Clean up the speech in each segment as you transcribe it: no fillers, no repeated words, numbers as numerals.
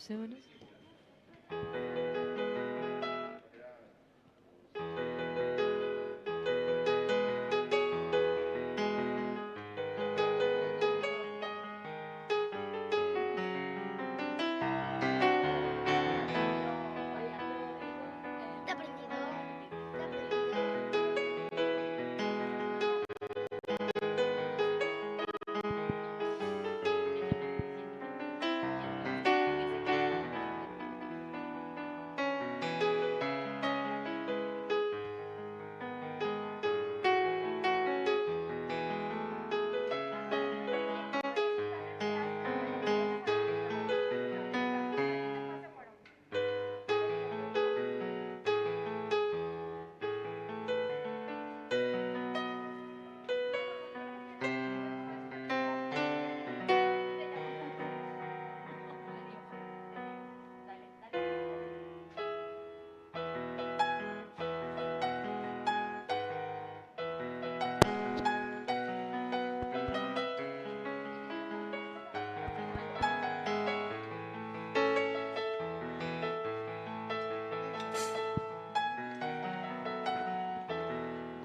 Semanas. Te ha aprendido. Te ha aprendido.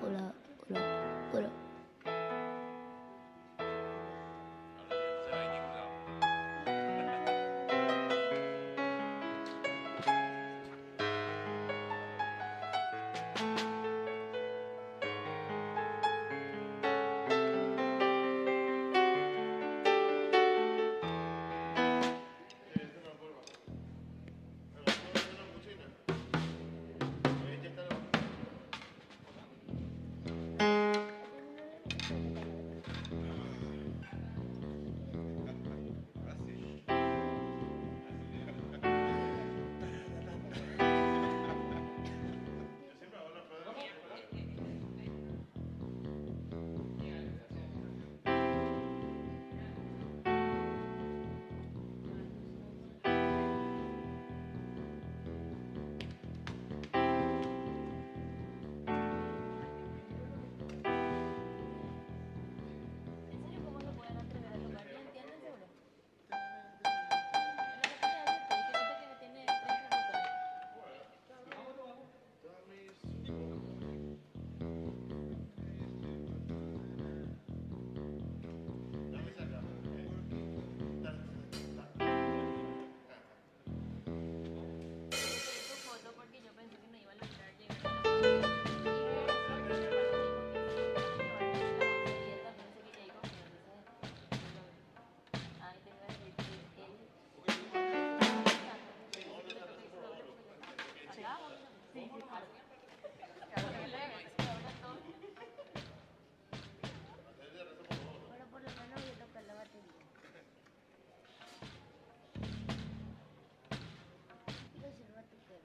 Hola, hola, hola. Pero por lo menos voy a tocar la batería. Quiero ser batuquero.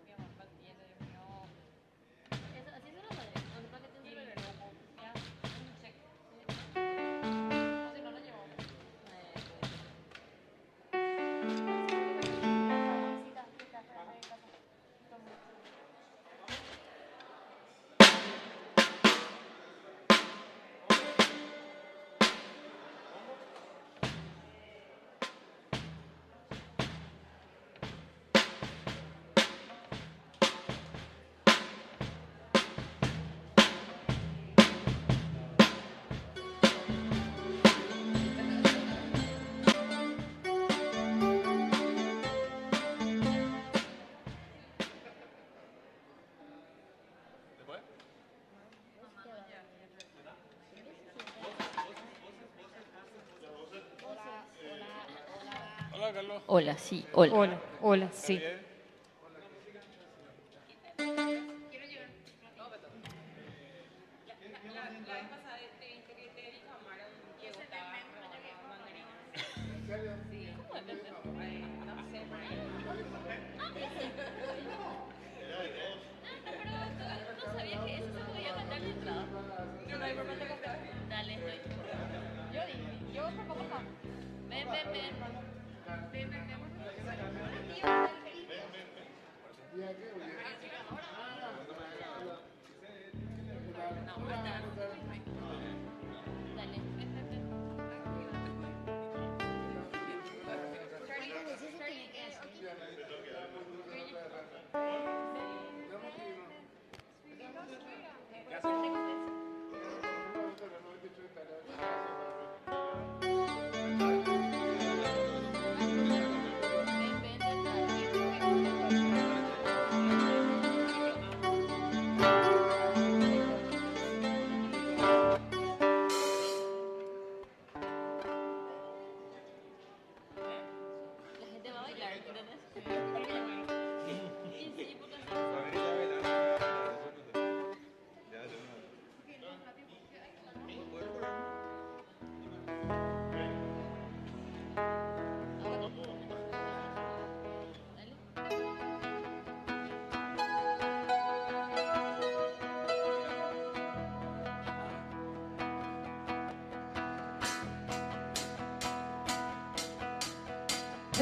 Hola, Carlos. Hola, sí, hola. Hola, hola, sí. Dale, estoy. Yo propongo acá. Ven, ven, ven. Ven, ven, ven.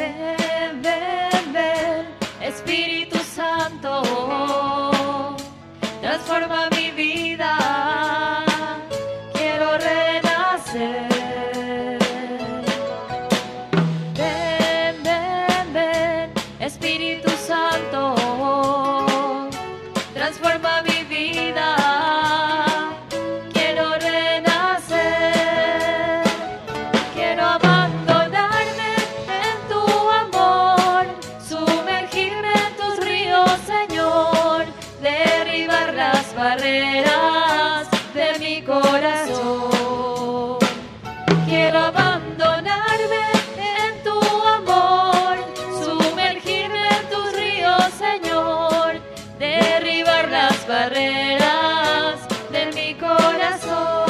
Ven, ven, ven, Espíritu Santo, transforma mi vida, quiero renacer. Ven, ven, ven, Espíritu Santo, transforma mi vida, quiero renacer, quiero abandonarme en tu amor, sumergirme en tus ríos, Señor, derribar las barreras de mi corazón. Quiero abandonarme en tu amor, sumergirme en tus ríos, Señor, derribar las barreras de mi corazón.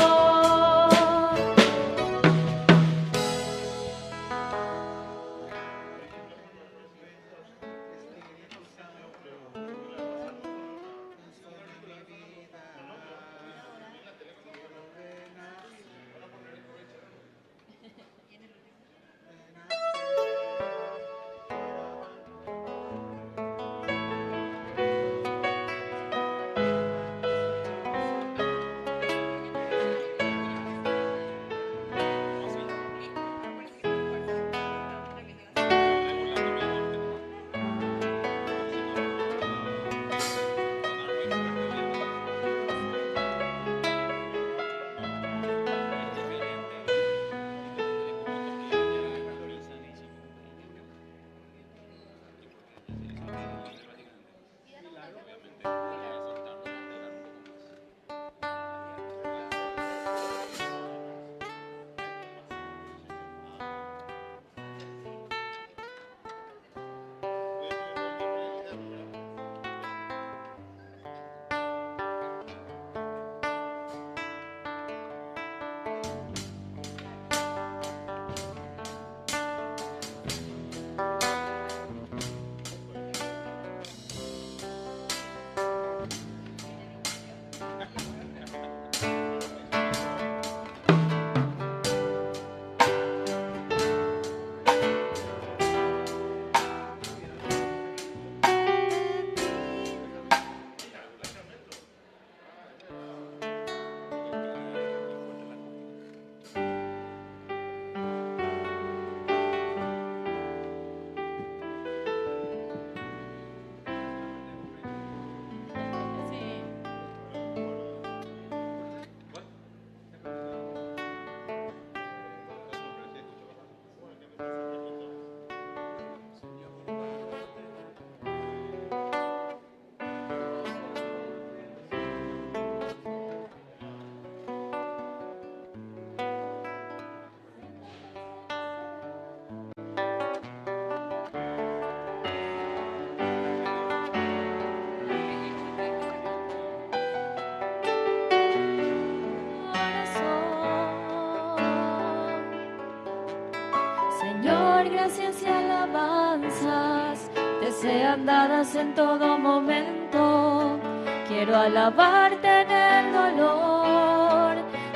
Señor, gracias y alabanzas te sean dadas en todo momento. Quiero alabarte en el dolor,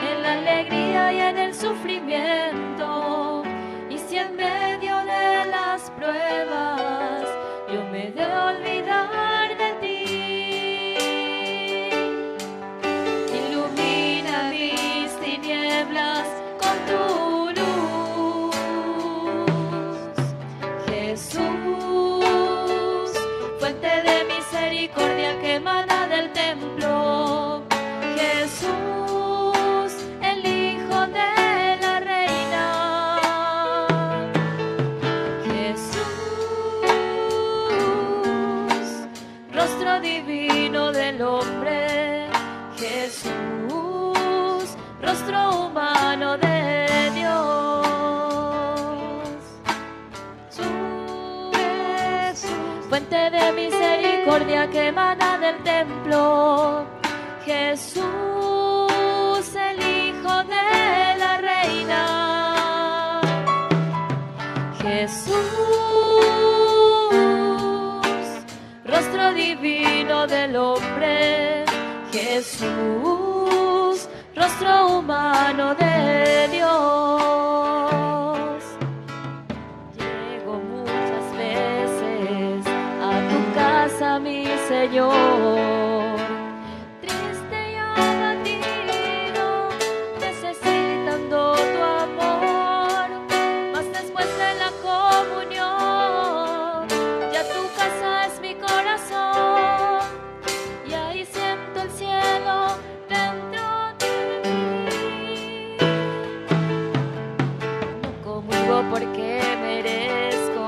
en la alegría y en el sufrimiento. Y si en medio de las pruebas yo me he de olvidar de ti, ilumina mis tinieblas con tu luz, Jesús, fuente de misericordia que emana del templo, Jesús, el Hijo de la Reina, Jesús, rostro divino del hombre, Jesús, rostro humano de Dios, Jesús, fuente de misericordia que emana del templo, Jesús, el Hijo de la Reina, Jesús, rostro divino del hombre, Jesús, rostro humano de Dios. Llego muy triste y abatido, necesitando tu amor, mas después de la comunión, ya tu casa es mi corazón, y ahí siento el cielo dentro de mí. No comulgo porque merezco,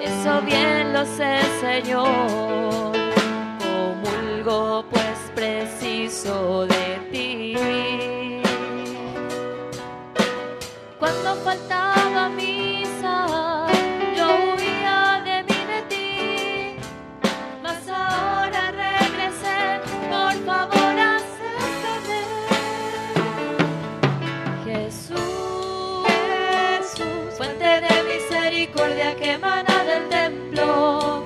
eso bien lo sé, Señor. Comulgo pues preciso de ti. Cuando faltaba misa, yo huía de mí, de ti, mas ahora regresé, por favor acéptame. Jesús, Jesús, fuente de misericordia que emana del templo.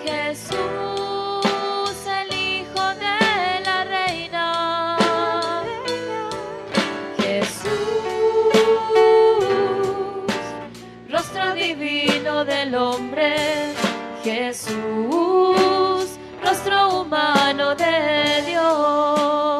Jesús, el Hijo de la Reina. Jesús, rostro divino del hombre. Jesús, rostro humano de Dios.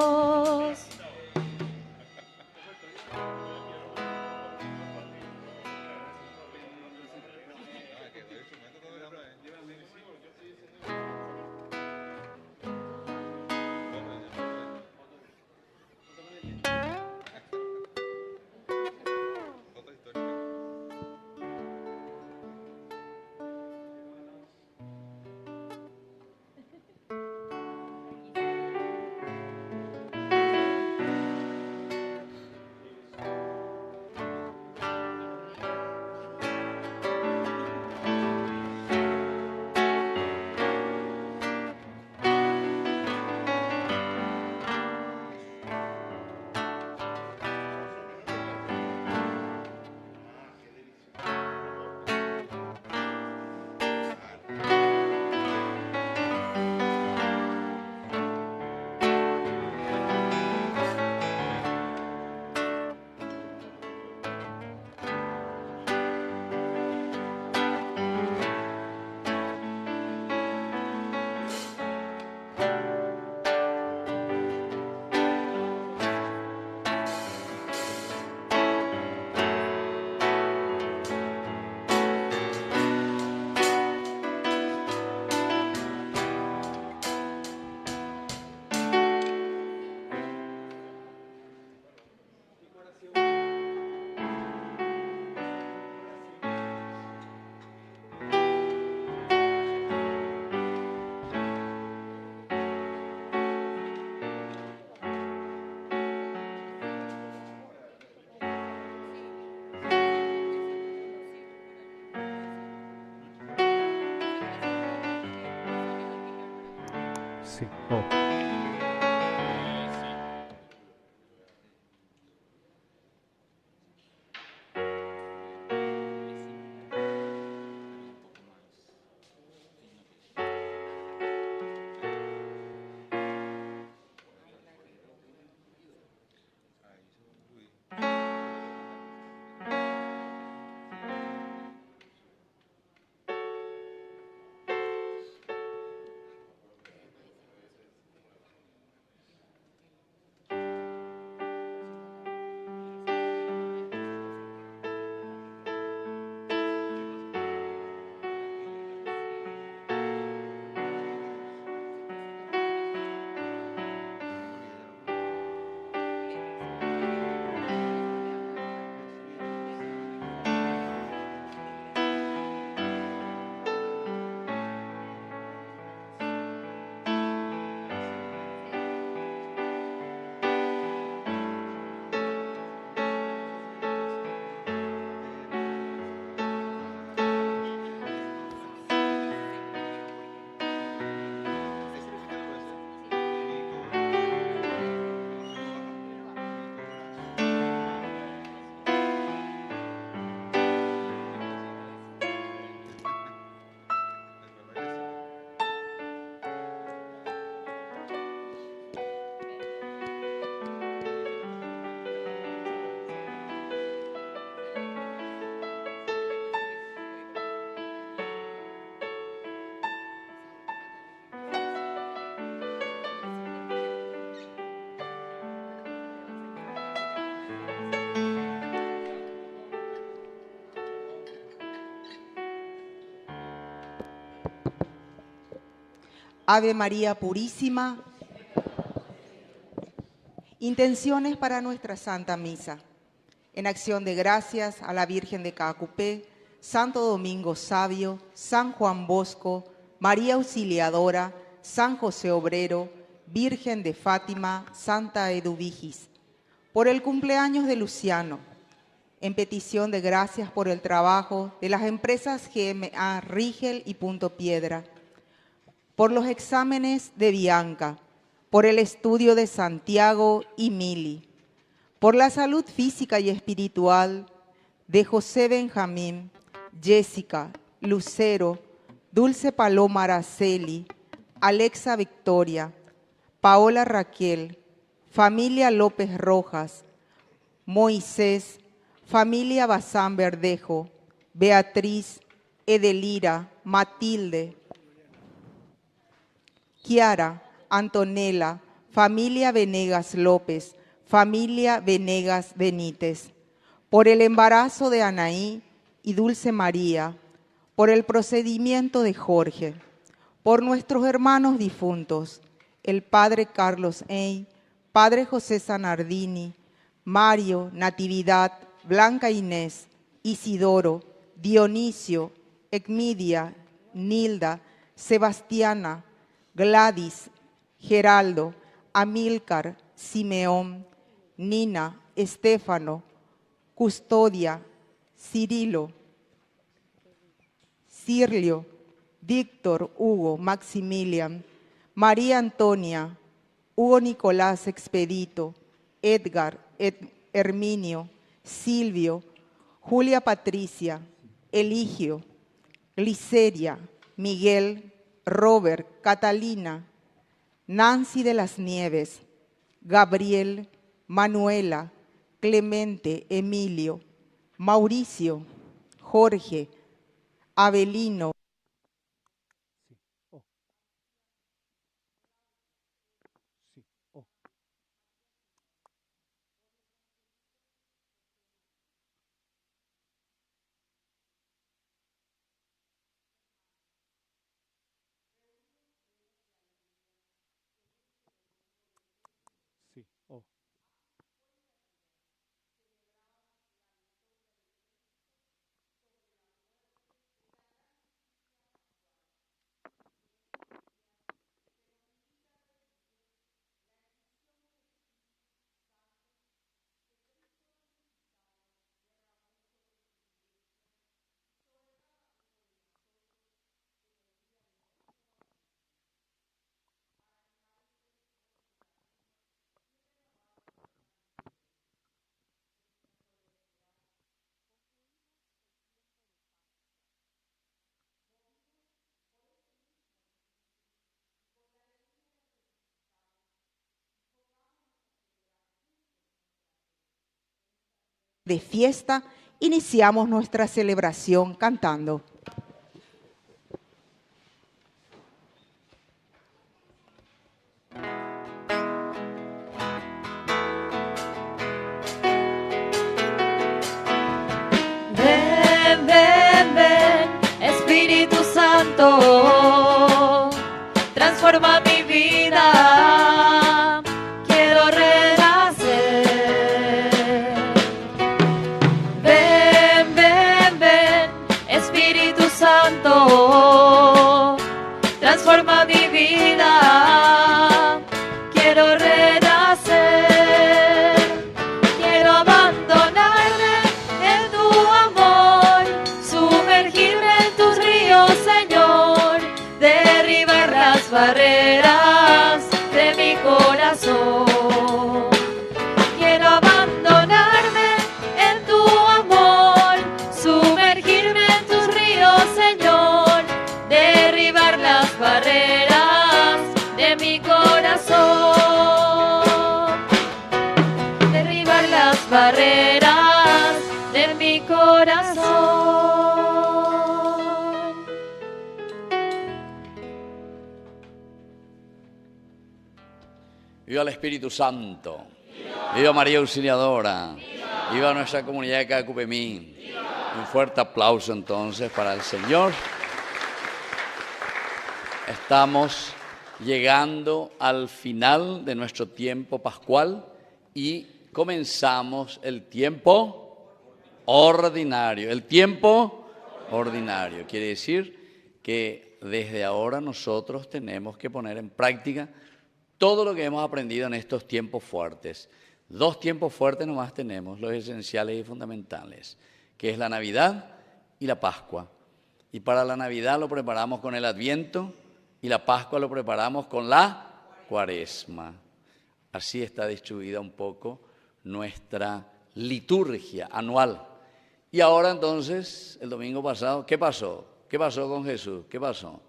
Sí. Oh. Ave María Purísima. Intenciones para nuestra Santa Misa. En acción de gracias a la Virgen de Caacupé, Santo Domingo Sabio, San Juan Bosco, María Auxiliadora, San José Obrero, Virgen de Fátima, Santa Eduvigis. Por el cumpleaños de Luciano, en petición de gracias por el trabajo de las empresas GMA Rigel y Punto Piedra, por los exámenes de Bianca, por el estudio de Santiago y Mili, por la salud física y espiritual de José Benjamín, Jessica, Lucero, Dulce Paloma Araceli, Alexa Victoria, Paola Raquel, familia López Rojas, Moisés, familia Bazán Verdejo, Beatriz, Edelira, Matilde, Kiara, Antonella, familia Venegas López, familia Venegas Benítez, por el embarazo de Anaí y Dulce María, por el procedimiento de Jorge, por nuestros hermanos difuntos, el padre Carlos Ey, padre José Sanardini, Mario, Natividad, Blanca Inés, Isidoro, Dionisio, Ecmidia, Nilda, Sebastiana, Gladys, Geraldo, Amílcar, Simeón, Nina, Estéfano, Custodia, Cirilo, Cirlio, Víctor, Hugo, Maximilian, María Antonia, Hugo Nicolás Expedito, Edgar, Herminio, Silvio, Julia Patricia, Eligio, Gliceria, Miguel, Robert, Catalina, Nancy de las Nieves, Gabriel, Manuela, Clemente, Emilio, Mauricio, Jorge, Abelino, de fiesta, iniciamos nuestra celebración cantando. Ven, ven, ven, Espíritu Santo, transforma mi vida, quiero renacer. Ven, ven, ven, Espíritu Santo, transforma mi vida, quiero renacer. Quiero abandonarme en tu amor, sumergirme en tus ríos, Señor, derribar las barreras de mi corazón. Quiero abandonarme en tu amor, sumergirme en tus ríos, Señor, derribar las barreras de mi corazón. Derribar las barreras de mi corazón. Viva el Espíritu Santo. Viva María Auxiliadora. Viva nuestra comunidad de Caacupemí. Un fuerte aplauso entonces para el Señor. Estamos llegando al final de nuestro tiempo pascual y comenzamos el tiempo ordinario. El tiempo ordinario quiere decir que desde ahora nosotros tenemos que poner en práctica todo lo que hemos aprendido en estos tiempos fuertes. 2 tiempos fuertes nomás tenemos, los esenciales y fundamentales, que es la Navidad y la Pascua. Y para la Navidad lo preparamos con el Adviento y la Pascua lo preparamos con la Cuaresma. Así está distribuida un poco nuestra liturgia anual. Y ahora entonces, el domingo pasado, ¿qué pasó? ¿Qué pasó con Jesús? ¿Qué pasó?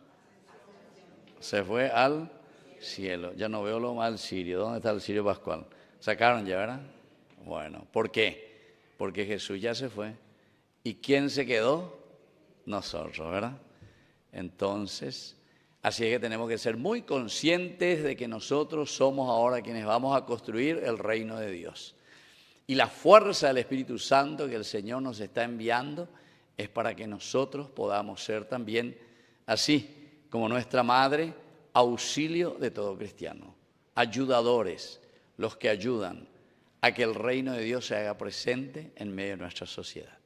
Se fue al cielo. Ya no veo lo mal cirio. ¿Dónde está el cirio pascual? Sacaron ya, ¿verdad? Bueno, ¿por qué? Porque Jesús ya se fue. ¿Y quién se quedó? Nosotros, ¿verdad? Entonces, así es que tenemos que ser muy conscientes de que nosotros somos ahora quienes vamos a construir el reino de Dios. Y la fuerza del Espíritu Santo que el Señor nos está enviando es para que nosotros podamos ser también, así como nuestra madre, auxilio de todo cristiano, ayudadores, los que ayudan a que el reino de Dios se haga presente en medio de nuestra sociedad.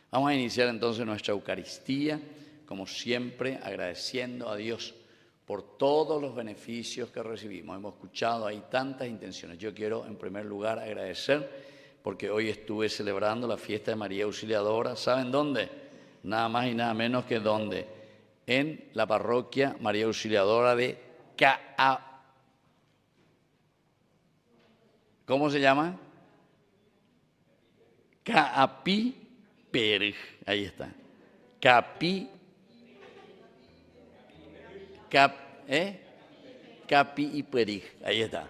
Vamos a iniciar entonces nuestra Eucaristía, como siempre, agradeciendo a Dios por todos los beneficios que recibimos. Hemos escuchado ahí tantas intenciones. Yo quiero, en primer lugar, agradecer porque hoy estuve celebrando la fiesta de María Auxiliadora. ¿Saben dónde? Nada más y nada menos que dónde. En la parroquia María Auxiliadora de ¿Cómo se llama? Caapiperj. Ahí está. Capiperj. Ahí está.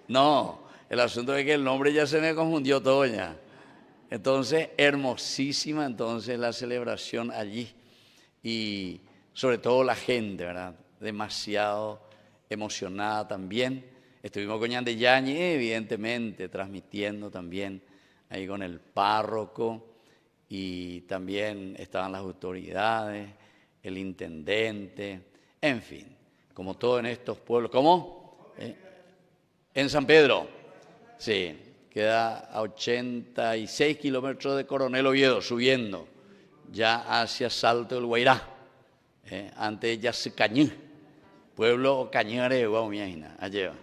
No, el asunto es que el nombre ya se me confundió todo ya. Entonces, hermosísima entonces la celebración allí. Y sobre todo la gente, ¿verdad? Demasiado emocionada también. Estuvimos con Ñande Yañi, evidentemente, transmitiendo también ahí con el párroco. Y también estaban las autoridades, el intendente, en fin, como todo en estos pueblos. ¿Cómo? En San Pedro, sí, queda a 86 kilómetros de Coronel Oviedo, subiendo ya hacia Salto del Guairá, antes ya se Cañí, pueblo Cañare, Guaumiaina, allá.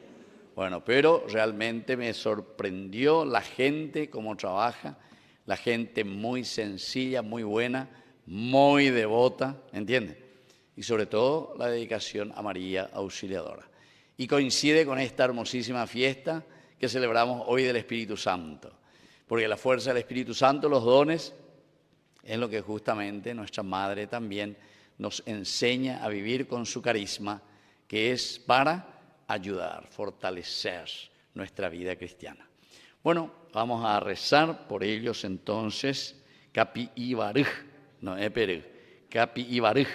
Bueno, pero realmente me sorprendió la gente, cómo trabaja, la gente muy sencilla, muy buena, muy devota, ¿entiendes? Y sobre todo la dedicación a María Auxiliadora. Y coincide con esta hermosísima fiesta que celebramos hoy del Espíritu Santo. Porque la fuerza del Espíritu Santo, los dones, es lo que justamente nuestra Madre también nos enseña a vivir con su carisma, que es para ayudar, fortalecer nuestra vida cristiana. Bueno, vamos a rezar por ellos entonces. Capi Ibarj, no es Perú, Capi Ibarj.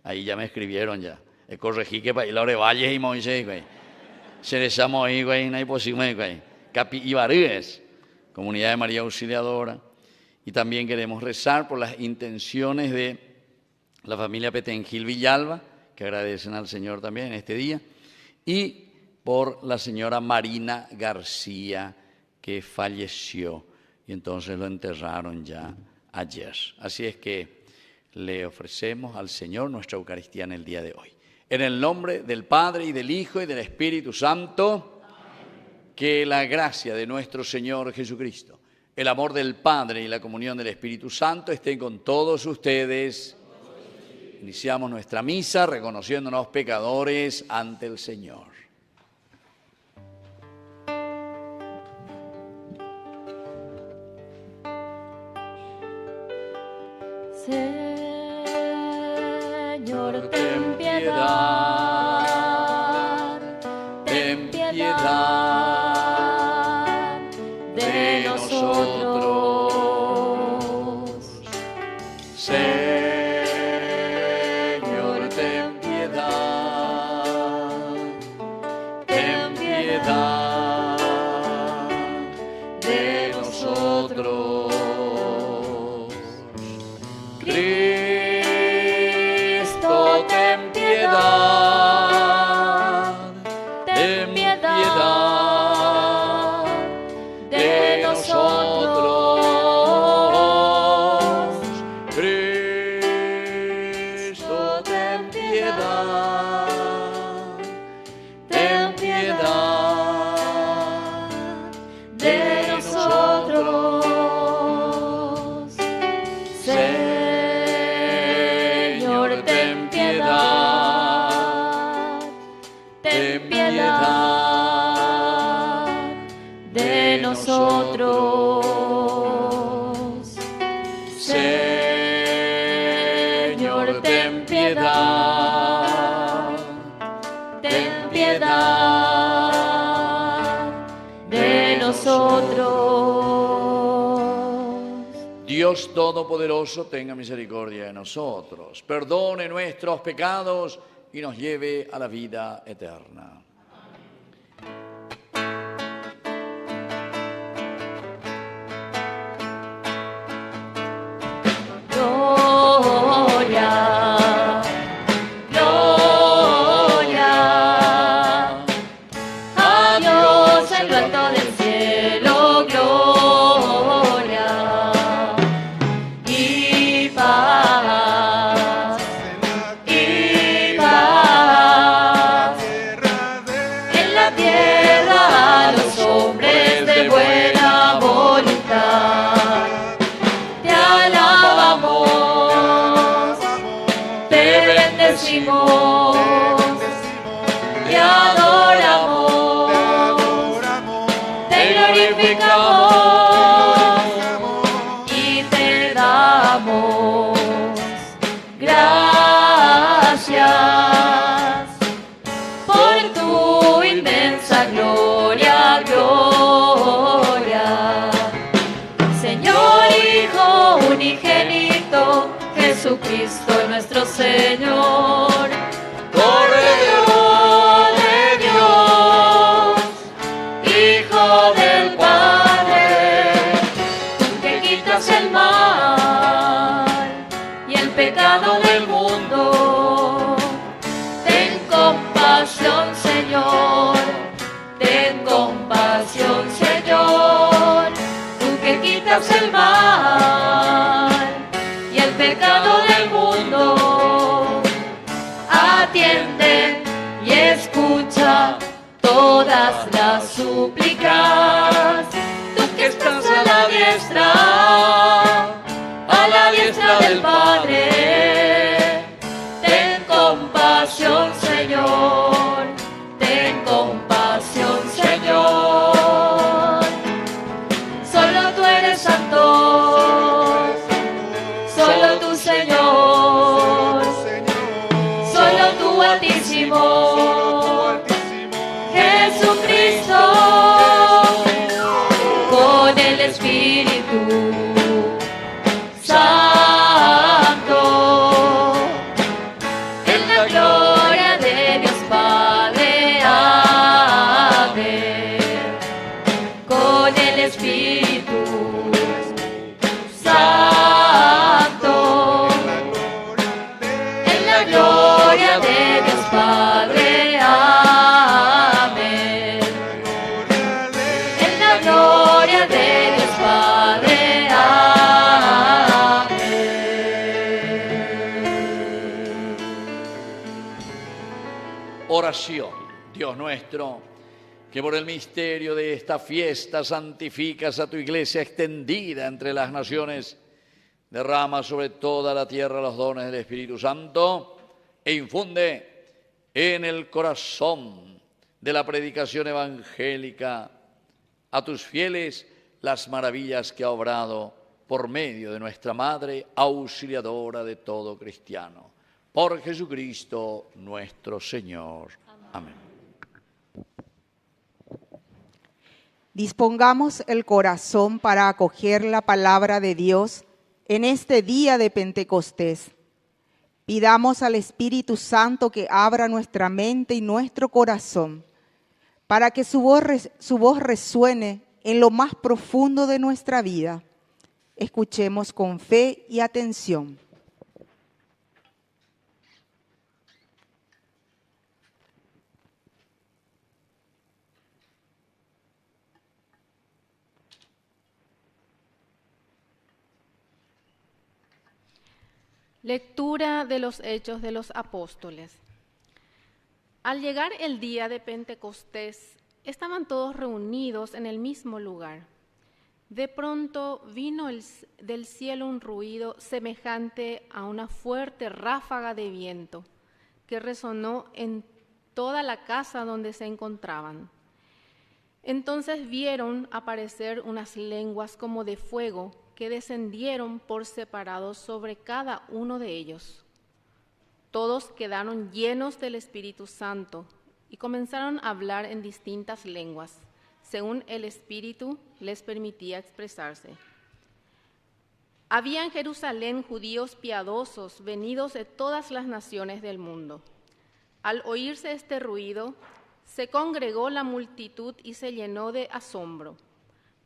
Ahí ya me escribieron ya. Corregí que para ir a Valles y Moisés, güey. Se les llama ahí, güey, no hay posible, güey. Capi Ibarj, Comunidad de María Auxiliadora. Y también queremos rezar por las intenciones de la familia Petengil Villalba, que agradecen al Señor también en este día. Y por la señora Marina García, que falleció. Y entonces lo enterraron ya ayer. Así es que le ofrecemos al Señor nuestra Eucaristía en el día de hoy. En el nombre del Padre, y del Hijo, y del Espíritu Santo, amén. Que la gracia de nuestro Señor Jesucristo, el amor del Padre y la comunión del Espíritu Santo estén con todos ustedes. Iniciamos nuestra misa reconociéndonos pecadores ante el Señor. Señor, ten piedad, ten piedad de nosotros. Señor, ten piedad de nosotros. Cristo, ten piedad nosotros. Señor, ten piedad de nosotros. Dios Todopoderoso, tenga misericordia de nosotros, perdone nuestros pecados y nos lleve a la vida eterna. Gloria, gloria a Dios en lo alto del cielo, gloria y paz en la tierra a los hombres de buena voluntad. Te alabamos, te bendecimos y adoramos, te glorificamos y te damos gracias por tu inmensa gloria, gloria. Señor Hijo unigénito, Jesucristo nuestro Señor, Cordero de Dios, Hijo del Padre, tú que quitas el mal y el pecado del mundo. Ten compasión, Señor, ten compasión, Señor, tú que quitas el mal y el pecado del mundo. Atiende y escucha todas las súplicas, tú que estás a la diestra del Padre. Ten compasión, Señor, ten compasión, Señor. Solo tú eres santo, solo tú, Señor, solo tú, Altísimo, Jesucristo, con el Espíritu Santo, en la gloria de Dios Padre, amén. Con el Espíritu Santo, en la gloria de Dios Padre, amén. En la gloria de Dios Padre, amén. Oración. Dios nuestro, que por el misterio de esta fiesta santificas a tu iglesia extendida entre las naciones, derrama sobre toda la tierra los dones del Espíritu Santo e infunde en el corazón de la predicación evangélica a tus fieles las maravillas que ha obrado por medio de nuestra Madre, auxiliadora de todo cristiano. Por Jesucristo nuestro Señor. Amén. Dispongamos el corazón para acoger la palabra de Dios en este día de Pentecostés. Pidamos al Espíritu Santo que abra nuestra mente y nuestro corazón para que su voz resuene en lo más profundo de nuestra vida. Escuchemos con fe y atención. Lectura de los Hechos de los Apóstoles. Al llegar el día de Pentecostés, estaban todos reunidos en el mismo lugar. De pronto vino del cielo un ruido semejante a una fuerte ráfaga de viento que resonó en toda la casa donde se encontraban. Entonces vieron aparecer unas lenguas como de fuego que descendieron por separado sobre cada uno de ellos. Todos quedaron llenos del Espíritu Santo y comenzaron a hablar en distintas lenguas, según el Espíritu les permitía expresarse. Había en Jerusalén judíos piadosos venidos de todas las naciones del mundo. Al oírse este ruido, se congregó la multitud y se llenó de asombro,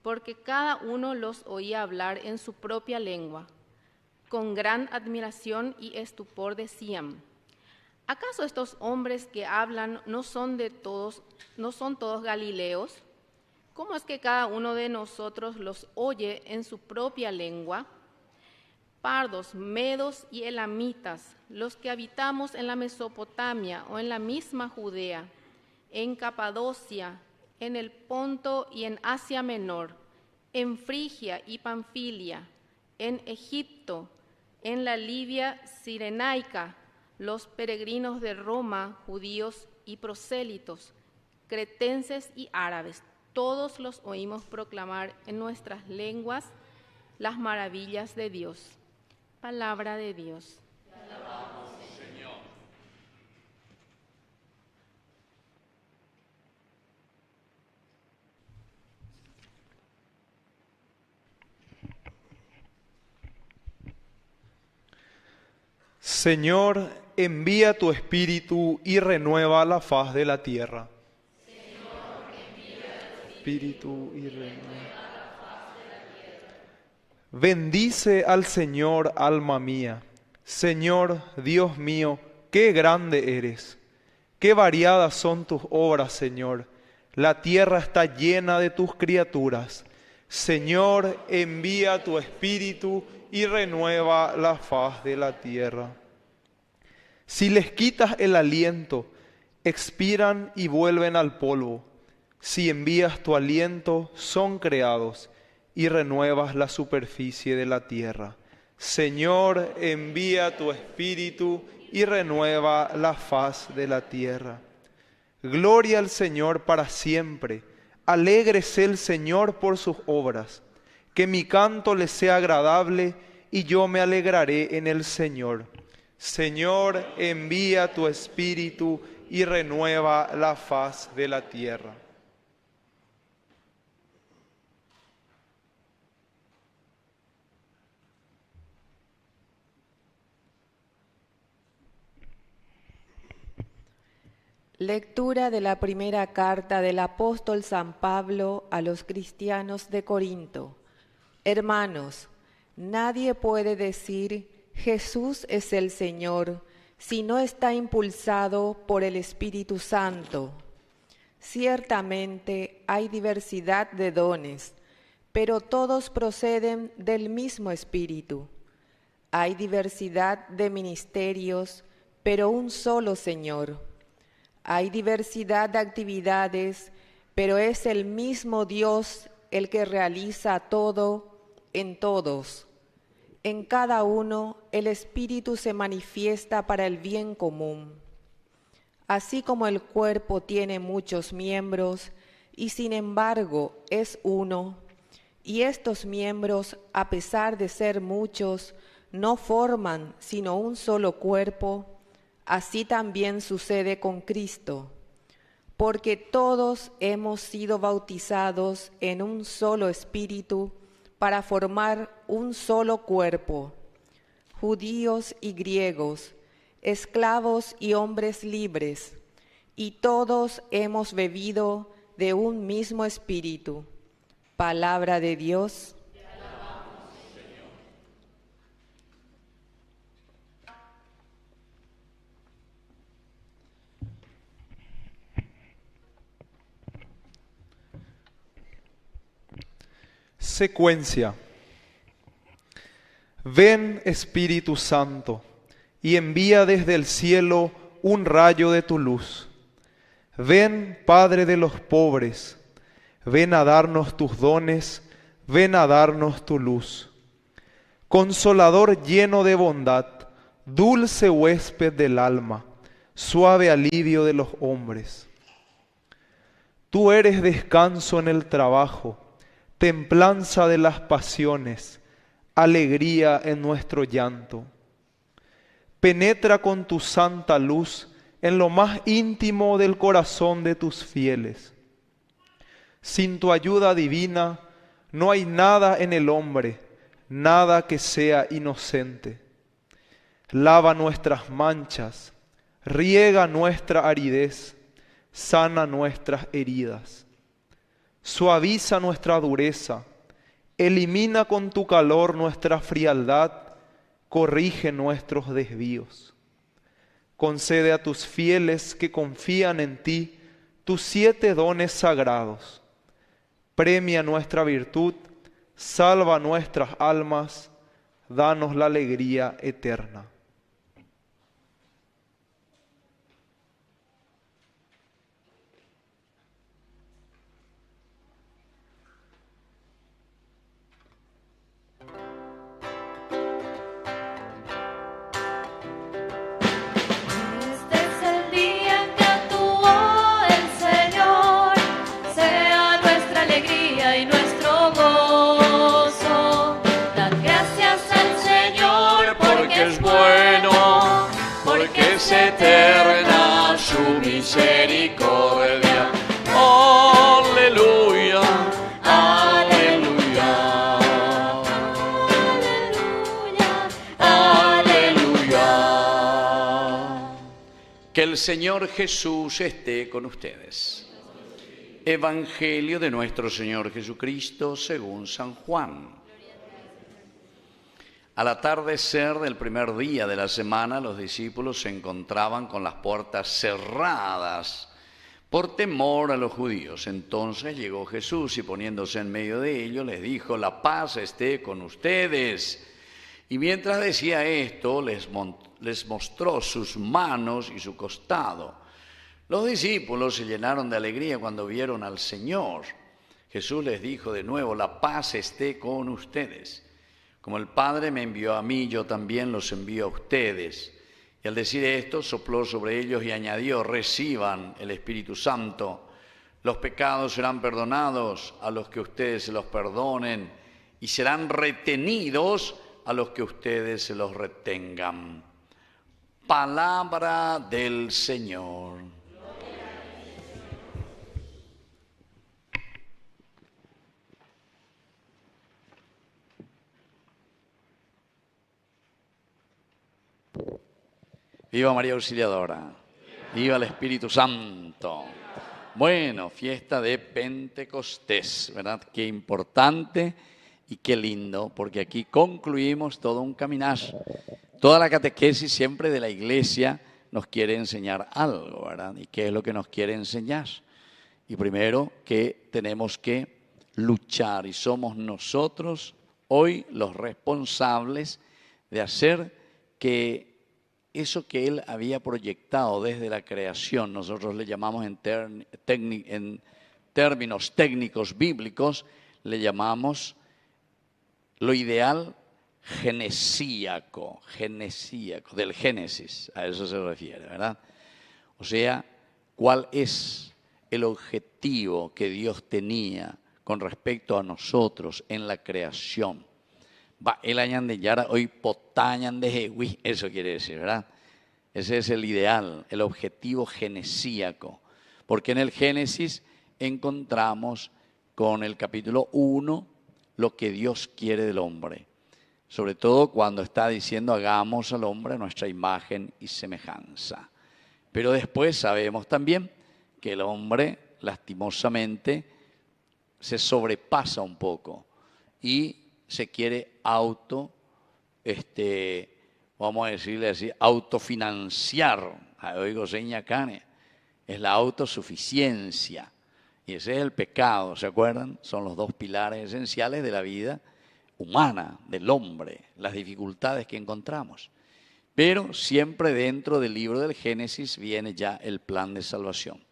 porque cada uno los oía hablar en su propia lengua. Con gran admiración y estupor decían: ¿acaso estos hombres que hablan no son todos galileos? ¿Cómo es que cada uno de nosotros los oye en su propia lengua? Pardos, medos y elamitas, los que habitamos en la Mesopotamia o en la misma Judea, en Capadocia, en el Ponto y en Asia Menor, en Frigia y Panfilia, en Egipto, en la Libia cirenaica, los peregrinos de Roma, judíos y prosélitos, cretenses y árabes, todos los oímos proclamar en nuestras lenguas las maravillas de Dios. Palabra de Dios. Te alabamos, Señor. Señor, envía tu Espíritu y renueva la faz de la tierra. Señor, envía tu Espíritu y renueva. la faz de la tierra. Bendice al Señor, alma mía. Señor, Dios mío, qué grande eres. Qué variadas son tus obras, Señor. La tierra está llena de tus criaturas. Señor, envía tu Espíritu y renueva la faz de la tierra. Si les quitas el aliento, expiran y vuelven al polvo. Si envías tu aliento, son creados y renuevas la superficie de la tierra. Señor, envía tu Espíritu y renueva la faz de la tierra. Gloria al Señor para siempre. Alégrese el Señor por sus obras. Que mi canto le sea agradable y yo me alegraré en el Señor. Señor, envía tu Espíritu y renueva la faz de la tierra. Lectura de la primera carta del apóstol San Pablo a los cristianos de Corinto. Hermanos, nadie puede decir Jesús es el Señor si no está impulsado por el Espíritu Santo. Ciertamente hay diversidad de dones, pero todos proceden del mismo Espíritu. Hay diversidad de ministerios, pero un solo Señor. Hay diversidad de actividades, pero es el mismo Dios el que realiza todo en todos. En cada uno el Espíritu se manifiesta para el bien común. Así como el cuerpo tiene muchos miembros y sin embargo es uno, y estos miembros, a pesar de ser muchos, no forman sino un solo cuerpo, así también sucede con Cristo, porque todos hemos sido bautizados en un solo espíritu para formar un solo cuerpo, judíos y griegos, esclavos y hombres libres, y todos hemos bebido de un mismo espíritu. Palabra de Dios. Secuencia. Ven, Espíritu Santo, y envía desde el cielo un rayo de tu luz. Ven, Padre de los pobres, ven a darnos tus dones, ven a darnos tu luz. Consolador lleno de bondad, dulce huésped del alma, suave alivio de los hombres. Tú eres descanso en el trabajo, templanza de las pasiones, alegría en nuestro llanto. Penetra con tu santa luz en lo más íntimo del corazón de tus fieles. Sin tu ayuda divina no hay nada en el hombre, nada que sea inocente. Lava nuestras manchas, riega nuestra aridez, sana nuestras heridas. Suaviza nuestra dureza, elimina con tu calor nuestra frialdad, corrige nuestros desvíos. Concede a tus fieles que confían en ti tus 7 dones sagrados. Premia nuestra virtud, salva nuestras almas, danos la alegría eterna. Este es el día en que actuó el Señor, sea nuestra alegría y nuestro gozo. Dad gracias al Señor porque es bueno, porque es eterna su misericordia. Aleluya, aleluya, aleluya, aleluya. Que el Señor Jesús esté con ustedes. Evangelio de nuestro Señor Jesucristo según San Juan. Al atardecer del primer día de la semana, los discípulos se encontraban con las puertas cerradas por temor a los judíos. Entonces llegó Jesús y poniéndose en medio de ellos les dijo: la paz esté con ustedes. Y mientras decía esto, les mostró sus manos y su costado. Los discípulos se llenaron de alegría cuando vieron al Señor. Jesús les dijo de nuevo: la paz esté con ustedes. Como el Padre me envió a mí, yo también los envío a ustedes. Y al decir esto, sopló sobre ellos y añadió: reciban el Espíritu Santo. Los pecados serán perdonados a los que ustedes se los perdonen, y serán retenidos a los que ustedes se los retengan. Palabra del Señor. Viva María Auxiliadora, viva el Espíritu Santo. Bueno, fiesta de Pentecostés, ¿verdad? Qué importante y qué lindo, porque aquí concluimos todo un caminar. Toda la catequesis siempre de la Iglesia nos quiere enseñar algo, ¿verdad? ¿Y qué es lo que nos quiere enseñar? Y primero que tenemos que luchar, y somos nosotros hoy los responsables de hacer que eso que Él había proyectado desde la creación, nosotros le llamamos en términos técnicos bíblicos, le llamamos lo ideal genesíaco, del Génesis, a eso se refiere, ¿verdad? O sea, ¿cuál es el objetivo que Dios tenía con respecto a nosotros en la creación? El añan de Yara, hoy potañan de Jehui, eso quiere decir, ¿verdad? Ese es el ideal, el objetivo genesíaco. Porque en el Génesis encontramos con el capítulo 1 lo que Dios quiere del hombre. Sobre todo cuando está diciendo: hagamos al hombre a nuestra imagen y semejanza. Pero después sabemos también que el hombre, lastimosamente, se sobrepasa un poco y se quiere vamos a decirle así, autofinanciar. Oigo seña cane, es la autosuficiencia. Y ese es el pecado, ¿se acuerdan? Son los dos pilares esenciales de la vida humana, del hombre, las dificultades que encontramos. Pero siempre dentro del libro del Génesis viene ya el plan de salvación.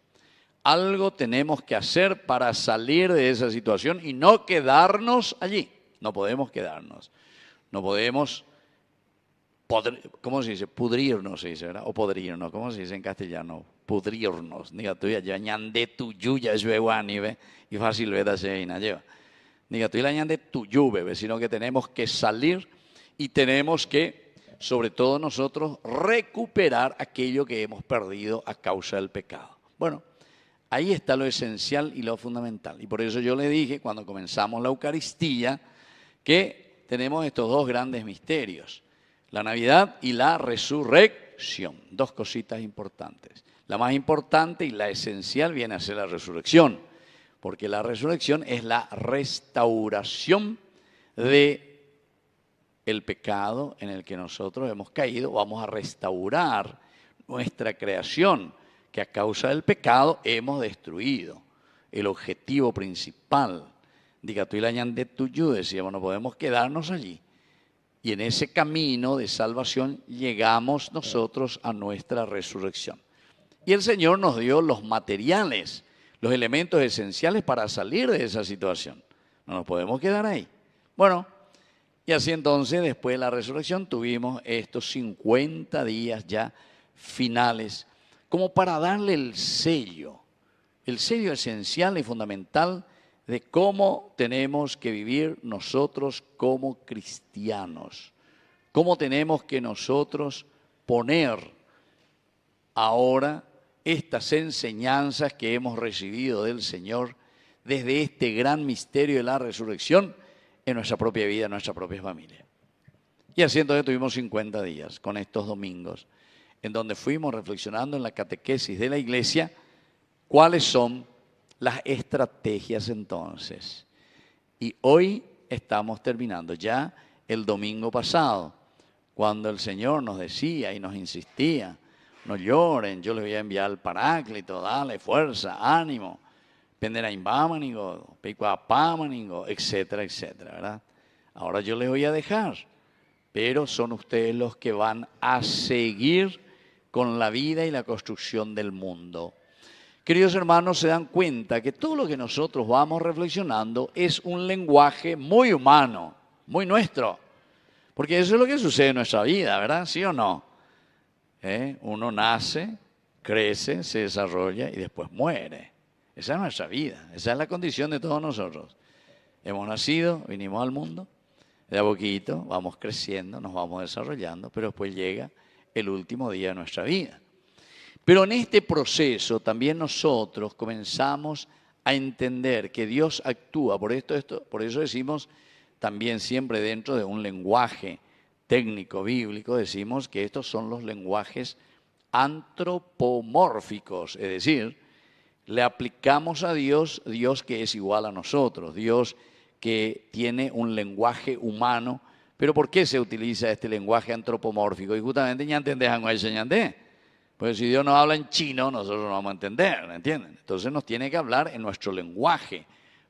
Algo tenemos que hacer para salir de esa situación y no quedarnos allí. No podemos quedarnos. No podemos, ¿cómo se dice? Pudrirnos, se dice, ¿verdad? O podrirnos, ¿cómo se dice en castellano? pudrirnos. Diga tú ya ñande tu yuya es beguani, ve, y fácil veda se lleva. Diga tú la ñande tu lluvia, sino que tenemos que salir y tenemos que, sobre todo nosotros, recuperar aquello que hemos perdido a causa del pecado. Bueno, ahí está lo esencial y lo fundamental. Y por eso yo le dije cuando comenzamos la Eucaristía que tenemos estos dos grandes misterios, la Navidad y la resurrección. Dos cositas importantes. La más importante y la esencial viene a ser la resurrección, porque la resurrección es la restauración de el pecado en el que nosotros hemos caído. Vamos a restaurar nuestra creación que a causa del pecado hemos destruido. El objetivo principal, diga tú y la ñande tuyo, decíamos, no podemos quedarnos allí. Y en ese camino de salvación llegamos nosotros a nuestra resurrección. Y el Señor nos dio los materiales, los elementos esenciales para salir de esa situación. No nos podemos quedar ahí. Bueno, y así entonces, después de la resurrección, tuvimos estos 50 días ya finales, como para darle el sello esencial y fundamental de cómo tenemos que vivir nosotros como cristianos, cómo tenemos que nosotros poner ahora estas enseñanzas que hemos recibido del Señor desde este gran misterio de la resurrección en nuestra propia vida, en nuestra propia familia. Y así entonces tuvimos 50 días con estos domingos, en donde fuimos reflexionando en la catequesis de la Iglesia cuáles son las estrategias entonces. Y hoy estamos terminando ya el domingo pasado, cuando el Señor nos decía y nos insistía, no lloren, yo les voy a enviar al Paráclito, dale fuerza, ánimo, penderaimbamánigo, picuapámánigo, etcétera, etcétera, ¿verdad? Ahora yo les voy a dejar, pero son ustedes los que van a seguir con la vida y la construcción del mundo. Queridos hermanos, se dan cuenta que todo lo que nosotros vamos reflexionando es un lenguaje muy humano, muy nuestro, porque eso es lo que sucede en nuestra vida, ¿verdad? ¿Sí o no? Uno nace, crece, se desarrolla y después muere. Esa es nuestra vida, esa es la condición de todos nosotros. Hemos nacido, vinimos al mundo, de a poquito vamos creciendo, nos vamos desarrollando, pero después llega el último día de nuestra vida. Pero en este proceso también nosotros comenzamos a entender que Dios actúa, por eso decimos también siempre dentro de un lenguaje técnico bíblico, decimos que estos son los lenguajes antropomórficos, es decir, le aplicamos a Dios, Dios que es igual a nosotros, Dios que tiene un lenguaje humano. Pero ¿por qué se utiliza este lenguaje antropomórfico? Y justamente ya entendemos a ese ñandé. Pues si Dios nos habla en chino, nosotros no vamos a entender, ¿entienden? Entonces nos tiene que hablar en nuestro lenguaje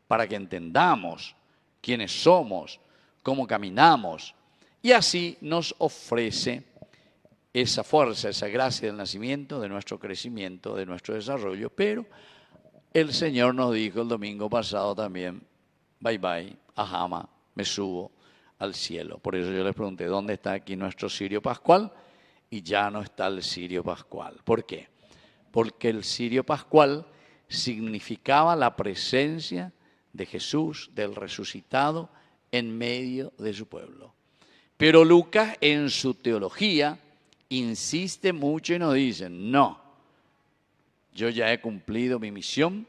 para que entendamos quiénes somos, cómo caminamos. Y así nos ofrece esa fuerza, esa gracia del nacimiento, de nuestro crecimiento, de nuestro desarrollo. Pero el Señor nos dijo el domingo pasado también, bye bye, ajama, me subo al cielo. Por eso yo les pregunté, ¿dónde está aquí nuestro cirio pascual? Y ya no está el cirio pascual. ¿Por qué? Porque el cirio pascual significaba la presencia de Jesús, del resucitado, en medio de su pueblo. Pero Lucas, en su teología, insiste mucho y nos dice, no, yo ya he cumplido mi misión,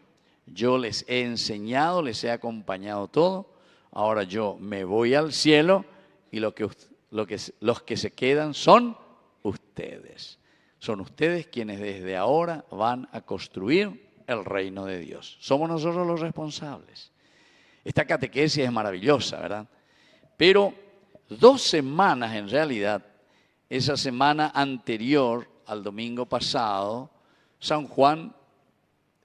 yo les he enseñado, les he acompañado todo, ahora yo me voy al cielo y los que se quedan son ustedes. Son ustedes quienes desde ahora van a construir el reino de Dios. Somos nosotros los responsables. Esta catequesis es maravillosa, ¿verdad? Pero 2 semanas en realidad, esa semana anterior al domingo pasado, San Juan,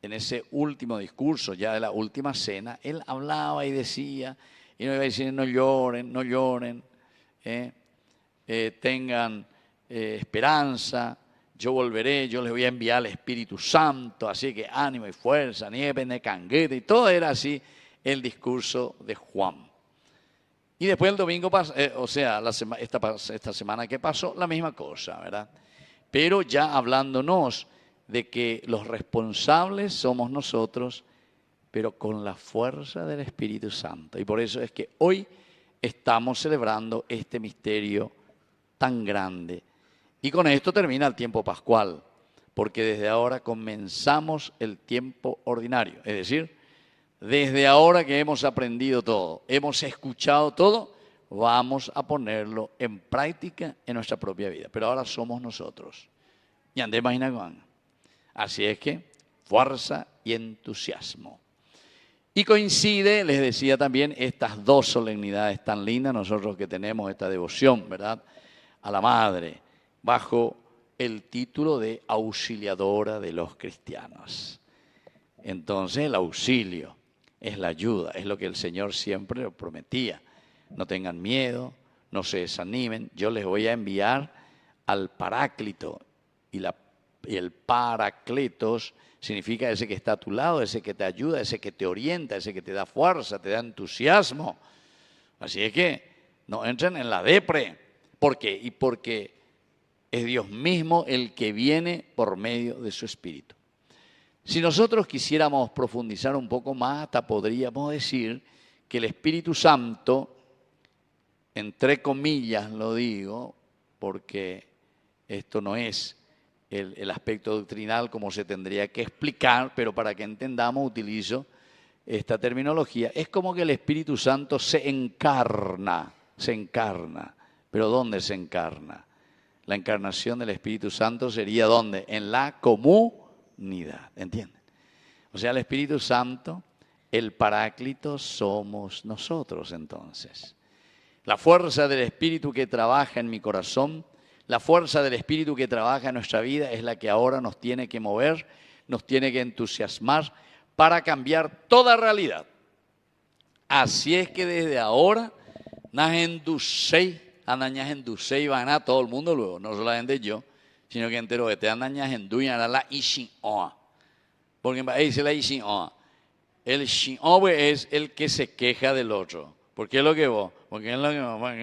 en ese último discurso ya de la última cena, él hablaba y decía, y nos iba a decir, no lloren, tengan esperanza, yo volveré, yo les voy a enviar el Espíritu Santo, así que ánimo y fuerza, nieve, de canguete, y todo era así el discurso de Juan. Y después el domingo, esta semana que pasó, la misma cosa, ¿verdad? Pero ya hablándonos de que los responsables somos nosotros, pero con la fuerza del Espíritu Santo. Y por eso es que hoy estamos celebrando este misterio tan grande. Y con esto termina el tiempo pascual, porque desde ahora comenzamos el tiempo ordinario. Es decir, desde ahora que hemos aprendido todo, hemos escuchado todo, vamos a ponerlo en práctica en nuestra propia vida. Pero ahora somos nosotros. Y andé imagina con. Así es que, fuerza y entusiasmo. Y coincide, les decía también, estas dos solemnidades tan lindas, nosotros que tenemos esta devoción, ¿verdad?, a la Madre, bajo el título de auxiliadora de los cristianos. Entonces, el auxilio es la ayuda, es lo que el Señor siempre lo prometía. No tengan miedo, no se desanimen, yo les voy a enviar al Paráclito. Y el Paracletos significa ese que está a tu lado, ese que te ayuda, ese que te orienta, ese que te da fuerza, te da entusiasmo. Así es que no entren en la depre. ¿Por qué? Y porque es Dios mismo el que viene por medio de su Espíritu. Si nosotros quisiéramos profundizar un poco más, hasta podríamos decir que el Espíritu Santo, entre comillas lo digo, porque esto no es el aspecto doctrinal como se tendría que explicar, pero para que entendamos utilizo esta terminología. Es como que el Espíritu Santo se encarna. ¿Pero dónde se encarna? La encarnación del Espíritu Santo sería ¿dónde? En la comunidad, ¿entienden? O sea, el Espíritu Santo, el Paráclito somos nosotros entonces. La fuerza del Espíritu que trabaja en mi corazón, la fuerza del Espíritu que trabaja en nuestra vida es la que ahora nos tiene que mover, nos tiene que entusiasmar para cambiar toda realidad. Así es que desde ahora, Anañahendusei van a todo el mundo luego, no solamente yo, sino que entero este Anañahendu a la Ishinoa. Porque ahí dice la Ishinoa. El Shinoa es el que se queja del otro. ¿Por qué es lo que vos? Porque es lo que vos. ¿Por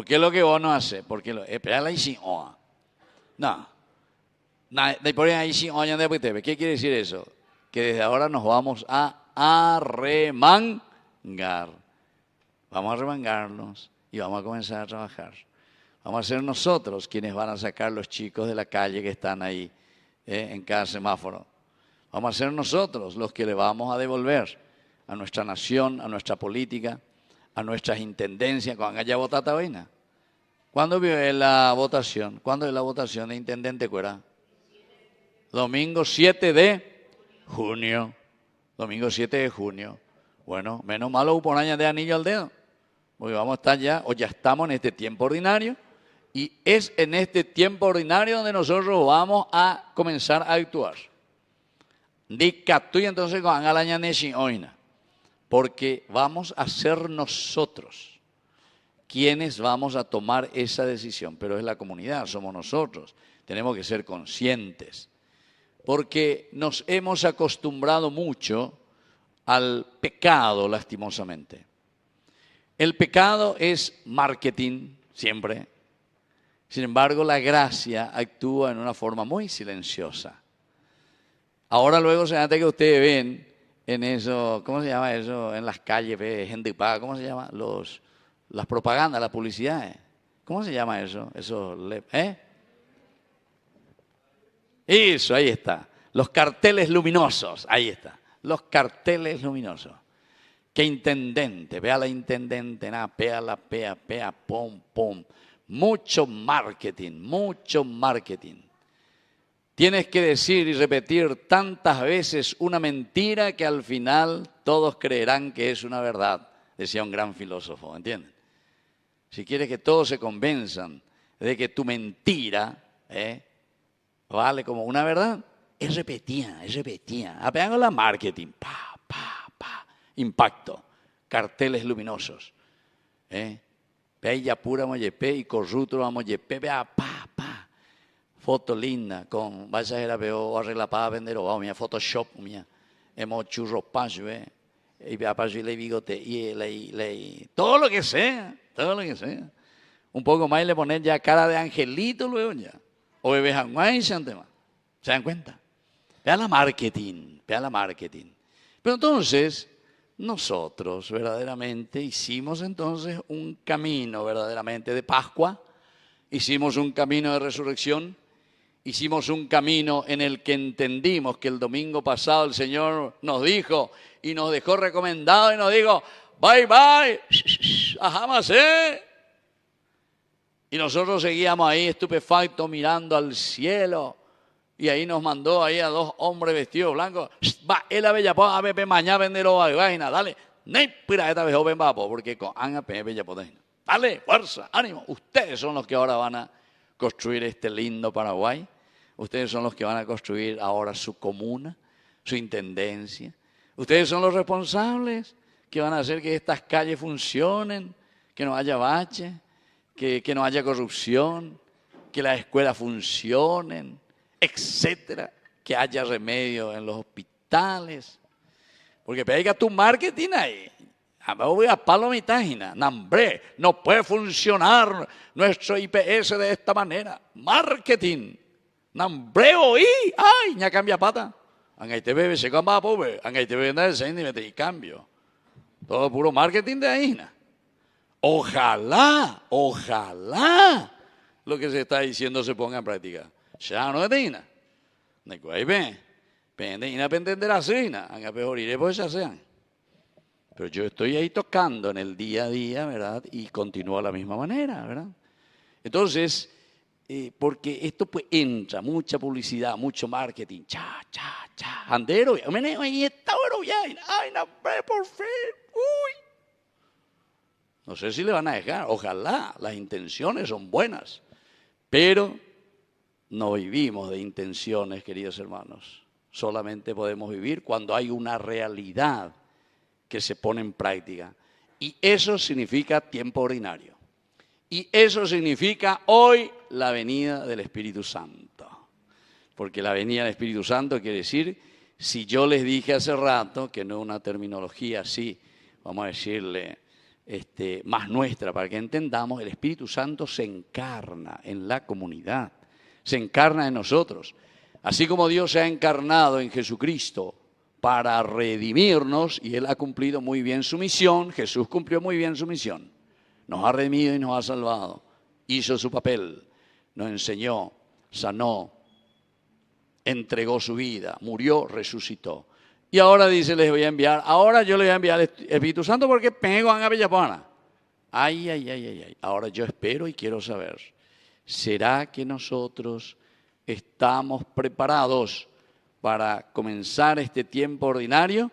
qué es lo que vos no haces? Porque espera la Ishinoa. No. ¿Qué quiere decir eso? Que desde ahora nos vamos a arremangar. Vamos a arremangarnos y vamos a comenzar a trabajar. Vamos a ser nosotros quienes van a sacar los chicos de la calle que están ahí en cada semáforo. Vamos a ser nosotros los que le vamos a devolver a nuestra nación, a nuestra política, a nuestras intendencias. Cuando haya votata vaina. ¿Cuándo es la votación? ¿Cuándo es la votación de intendente, cuera? Domingo 7 de junio. Domingo 7 de junio. Bueno, menos malo por años de anillo al dedo. Porque vamos a estar ya, o ya estamos en este tiempo ordinario. Y es en este tiempo ordinario donde nosotros vamos a comenzar a actuar. Dicatú entonces con Angalañaneshi oina. Porque vamos a ser nosotros quienes vamos a tomar esa decisión. Pero es la comunidad, somos nosotros. Tenemos que ser conscientes. Porque nos hemos acostumbrado mucho al pecado, lastimosamente. El pecado es marketing, siempre. Sin embargo, la gracia actúa en una forma muy silenciosa. Ahora luego se nota que ustedes ven en eso, ¿cómo se llama eso? En las calles, gente paga, ¿cómo se llama? Las propagandas, las publicidades. ¿Cómo se llama eso? Eso, ahí está. Los carteles luminosos, ahí está. Los carteles luminosos. ¿Qué intendente? Ve a la intendente, pea, pom, pom. Mucho marketing, mucho marketing. Tienes que decir y repetir tantas veces una mentira que al final todos creerán que es una verdad, decía un gran filósofo, ¿entienden? Si quieres que todos se convenzan de que tu mentira vale como una verdad, es repetida. Apegan la marketing, impacto, carteles luminosos. Bella pura moyepe y corrupto moyepe, foto linda, con vaya a veo arregla para vender o mía Photoshop mía, hemos churro paso, y vea paso y le bigote y todo lo que sea. Un poco más y le ponen ya cara de angelito luego ya. O bebés anguay se dan cuenta. Vea la marketing. Pero entonces, nosotros verdaderamente hicimos entonces un camino verdaderamente de Pascua, hicimos un camino de resurrección, hicimos un camino en el que entendimos que el domingo pasado el Señor nos dijo y nos dejó recomendado y nos dijo, bye bye, ajámase. Y nosotros seguíamos ahí estupefactos mirando al cielo. Y ahí nos mandó ahí a 2 hombres vestidos blancos. Va, él a bella po, a pepe mañana vendelo a vaina, dale. Nei pira esta vez joven vapo, porque con an a pepe bella po. Dale, fuerza, ánimo. Ustedes son los que ahora van a construir este lindo Paraguay. Ustedes son los que van a construir ahora su comuna, su intendencia. Ustedes son los responsables que van a hacer que estas calles funcionen, que no haya bache, que no haya corrupción, que las escuelas funcionen, etcétera, que haya remedio en los hospitales. Porque pega tu marketing ahí. Voy a palomitágina. Nambre, no puede funcionar nuestro IPS de esta manera. Marketing. Nambre oí. Ay, ya cambia pata. Angay te bebe, se cambia pobre. Angay te bebe y cambio. Todo puro marketing de ahí. Ojalá lo que se está diciendo se ponga en práctica. Ya no es digna. De que ahí ven. Pendeina pendenderá sina. Anga peor iré pues ya sean. Pero yo estoy ahí tocando en el día a día, ¿verdad? Y continúa de la misma manera, ¿verdad? Entonces, porque esto pues entra, mucha publicidad, mucho marketing. Andero, ahí está, bueno, ya. Ay, no, por fin. Uy. No sé si le van a dejar. Ojalá, las intenciones son buenas. Pero no vivimos de intenciones, queridos hermanos. Solamente podemos vivir cuando hay una realidad que se pone en práctica. Y eso significa tiempo ordinario. Y eso significa hoy la venida del Espíritu Santo. Porque la venida del Espíritu Santo quiere decir, si yo les dije hace rato, que no es una terminología así, vamos a decirle, más nuestra, para que entendamos, el Espíritu Santo se encarna en la comunidad, se encarna en nosotros. Así como Dios se ha encarnado en Jesucristo para redimirnos, y Él ha cumplido muy bien su misión, Jesús cumplió muy bien su misión, nos ha redimido y nos ha salvado, hizo su papel, nos enseñó, sanó, entregó su vida, murió, resucitó. Y ahora dice, les voy a enviar, ahora yo les voy a enviar el Espíritu Santo porque pego a Bellapana. Ay. Ahora yo espero y quiero saber, ¿será que nosotros estamos preparados para comenzar este tiempo ordinario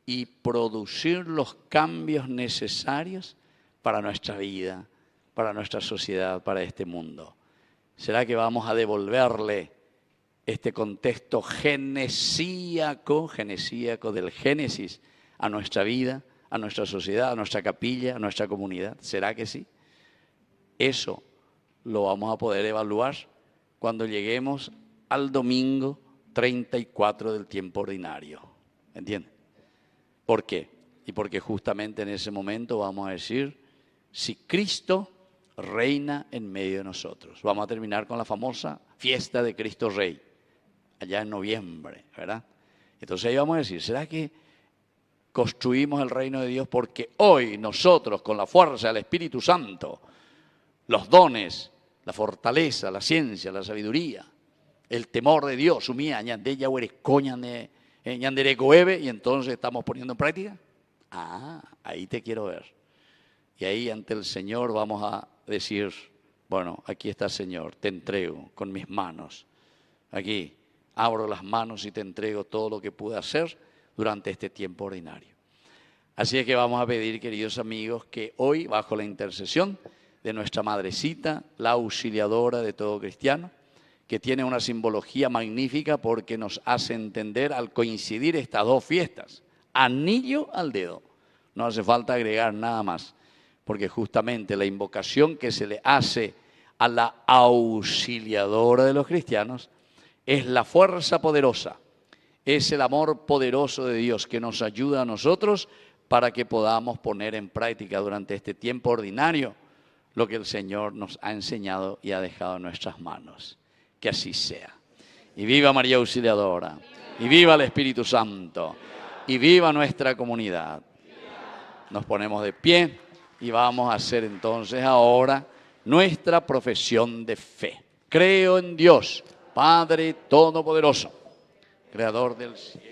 y producir los cambios necesarios para nuestra vida, para nuestra sociedad, para este mundo? ¿Será que vamos a devolverle este contexto genesíaco del Génesis a nuestra vida, a nuestra sociedad, a nuestra capilla, a nuestra comunidad? ¿Será que sí? Eso lo vamos a poder evaluar cuando lleguemos al domingo 34 del tiempo ordinario. ¿Entienden? ¿Por qué? Y porque justamente en ese momento vamos a decir, si Cristo reina en medio de nosotros. Vamos a terminar con la famosa fiesta de Cristo Rey, allá en noviembre, ¿verdad? Entonces ahí vamos a decir, ¿será que construimos el reino de Dios porque hoy nosotros, con la fuerza del Espíritu Santo, los dones, la fortaleza, la ciencia, la sabiduría, el temor de Dios, sumía, ñandella, coñane, ñanderecoebe, y entonces estamos poniendo en práctica? Ahí te quiero ver. Y ahí ante el Señor vamos a decir, bueno, aquí está, Señor, te entrego con mis manos. Aquí abro las manos y te entrego todo lo que pude hacer durante este tiempo ordinario. Así es que vamos a pedir, queridos amigos, que hoy, bajo la intercesión de nuestra Madrecita, la auxiliadora de todo cristiano, que tiene una simbología magnífica porque nos hace entender al coincidir estas dos fiestas, anillo al dedo. No hace falta agregar nada más, porque justamente la invocación que se le hace a la auxiliadora de los cristianos es la fuerza poderosa, es el amor poderoso de Dios que nos ayuda a nosotros para que podamos poner en práctica durante este tiempo ordinario lo que el Señor nos ha enseñado y ha dejado en nuestras manos. Que así sea. Y viva María Auxiliadora. Y viva el Espíritu Santo. Y viva nuestra comunidad. Nos ponemos de pie y vamos a hacer entonces ahora nuestra profesión de fe. Creo en Dios, Padre Todopoderoso, Creador del cielo.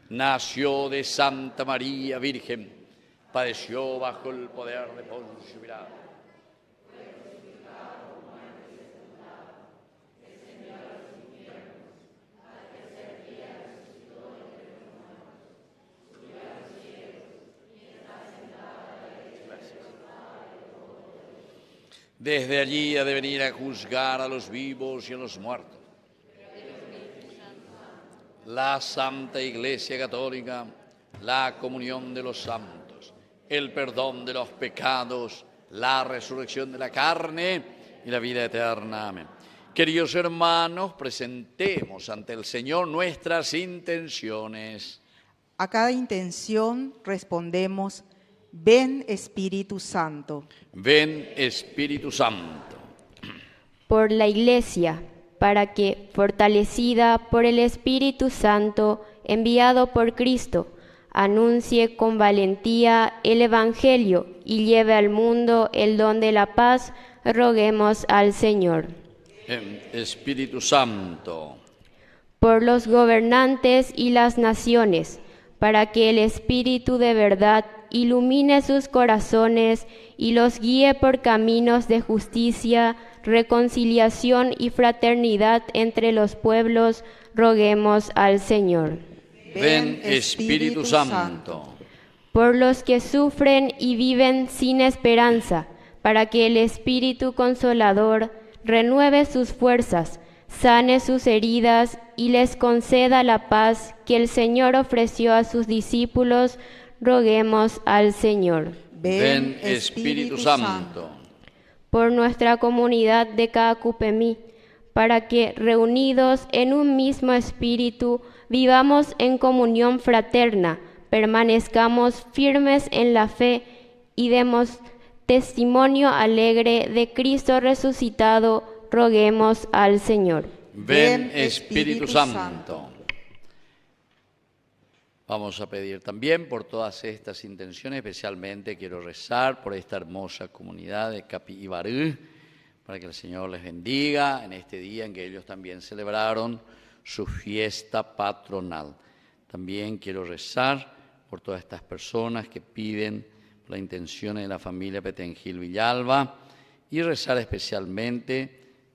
Nació de Santa María Virgen, padeció bajo el poder de Poncio Pilato. Desde allí ha de venir a juzgar a los vivos y a los muertos. La Santa Iglesia Católica, la comunión de los santos, el perdón de los pecados, la resurrección de la carne y la vida eterna. Amén. Queridos hermanos, presentemos ante el Señor nuestras intenciones. A cada intención respondemos: ven Espíritu Santo. Ven Espíritu Santo. Por la Iglesia, para que, fortalecida por el Espíritu Santo, enviado por Cristo, anuncie con valentía el Evangelio y lleve al mundo el don de la paz, roguemos al Señor. Ven Espíritu Santo. Por los gobernantes y las naciones, para que el Espíritu de verdad ilumine sus corazones y los guíe por caminos de justicia, reconciliación y fraternidad entre los pueblos, roguemos al Señor. Ven Espíritu Santo. Por los que sufren y viven sin esperanza, para que el Espíritu Consolador renueve sus fuerzas, sane sus heridas y les conceda la paz que el Señor ofreció a sus discípulos, roguemos al Señor. Ven Espíritu Santo. Por nuestra comunidad de Caacupemí, para que, reunidos en un mismo espíritu, vivamos en comunión fraterna, permanezcamos firmes en la fe y demos testimonio alegre de Cristo resucitado, roguemos al Señor. Ven Espíritu Santo. Vamos a pedir también por todas estas intenciones, especialmente quiero rezar por esta hermosa comunidad de Capibarú, para que el Señor les bendiga en este día en que ellos también celebraron su fiesta patronal. También quiero rezar por todas estas personas que piden las intenciones de la familia Petengil Villalba y rezar especialmente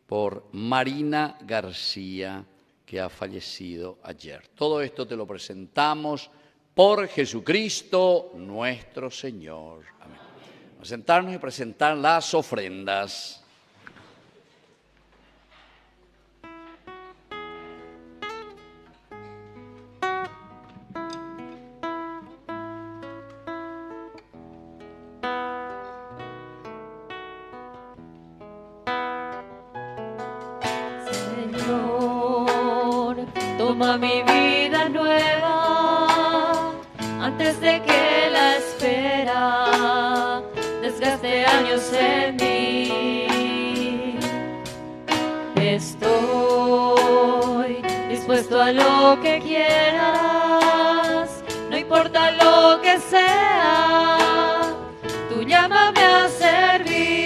por Marina García, que ha fallecido ayer. Todo esto te lo presentamos por Jesucristo nuestro Señor. Amén. Vamos a sentarnos y presentar las ofrendas. Toma mi vida nueva, antes de que la espera desgaste años en mí. Estoy dispuesto a lo que quieras, no importa lo que sea, tú llámame a servir.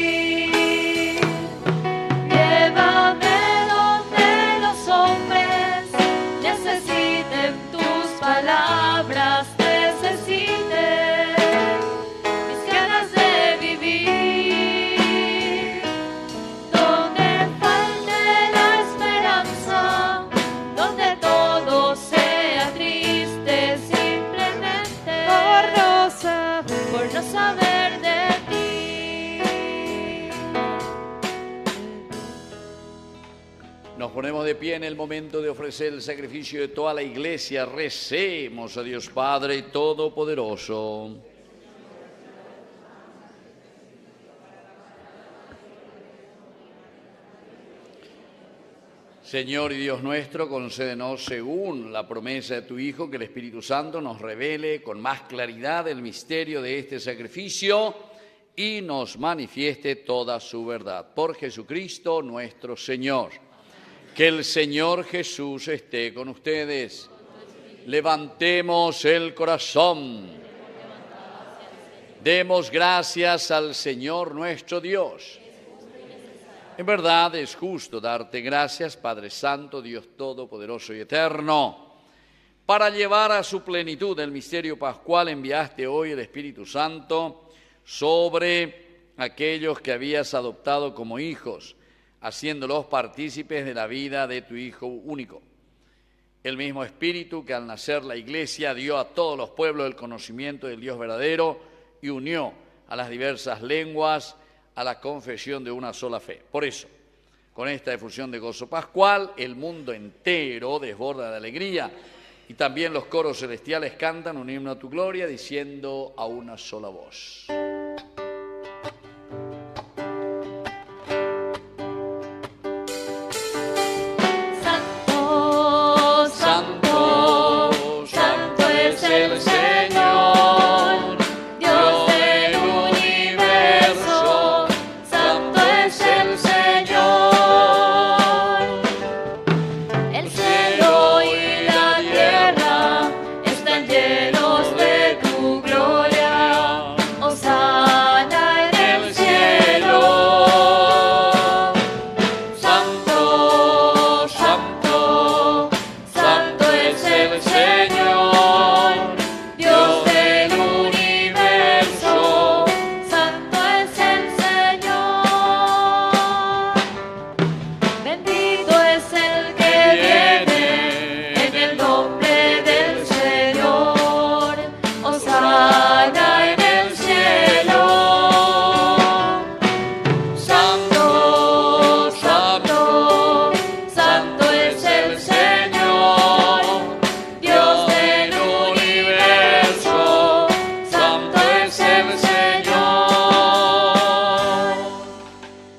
Llévame donde los hombres necesiten tus palabras, necesiten mis ganas de vivir, donde falte la esperanza, donde todo sea triste simplemente por no saber de ti. Nos ponemos de pie en el momento de ofrecer el sacrificio de toda la iglesia. Recemos a Dios Padre Todopoderoso. Señor y Dios nuestro, concédenos, según la promesa de tu Hijo, que el Espíritu Santo nos revele con más claridad el misterio de este sacrificio y nos manifieste toda su verdad. Por Jesucristo nuestro Señor. Que el Señor Jesús esté con ustedes. Levantemos el corazón. Demos gracias al Señor nuestro Dios. En verdad es justo darte gracias, Padre Santo, Dios Todopoderoso y Eterno. Para llevar a su plenitud el misterio pascual enviaste hoy el Espíritu Santo sobre aquellos que habías adoptado como hijos, haciéndolos partícipes de la vida de tu Hijo único. El mismo Espíritu que al nacer la Iglesia dio a todos los pueblos el conocimiento del Dios verdadero y unió a las diversas lenguas a la confesión de una sola fe. Por eso, con esta efusión de gozo pascual, el mundo entero desborda de alegría y también los coros celestiales cantan un himno a tu gloria diciendo a una sola voz. Santo, santo, santo es el Señor, Dios del universo, santo es el Señor. El cielo y la tierra están llenos de tu gloria, hosana en el cielo. Santo, santo, santo es el Señor, Dios del universo, santo es el Señor. Bendito es el que viene en el nombre del Señor, hosana en el cielo. Santo, santo, santo es el Señor, Dios del universo, santo es el Señor.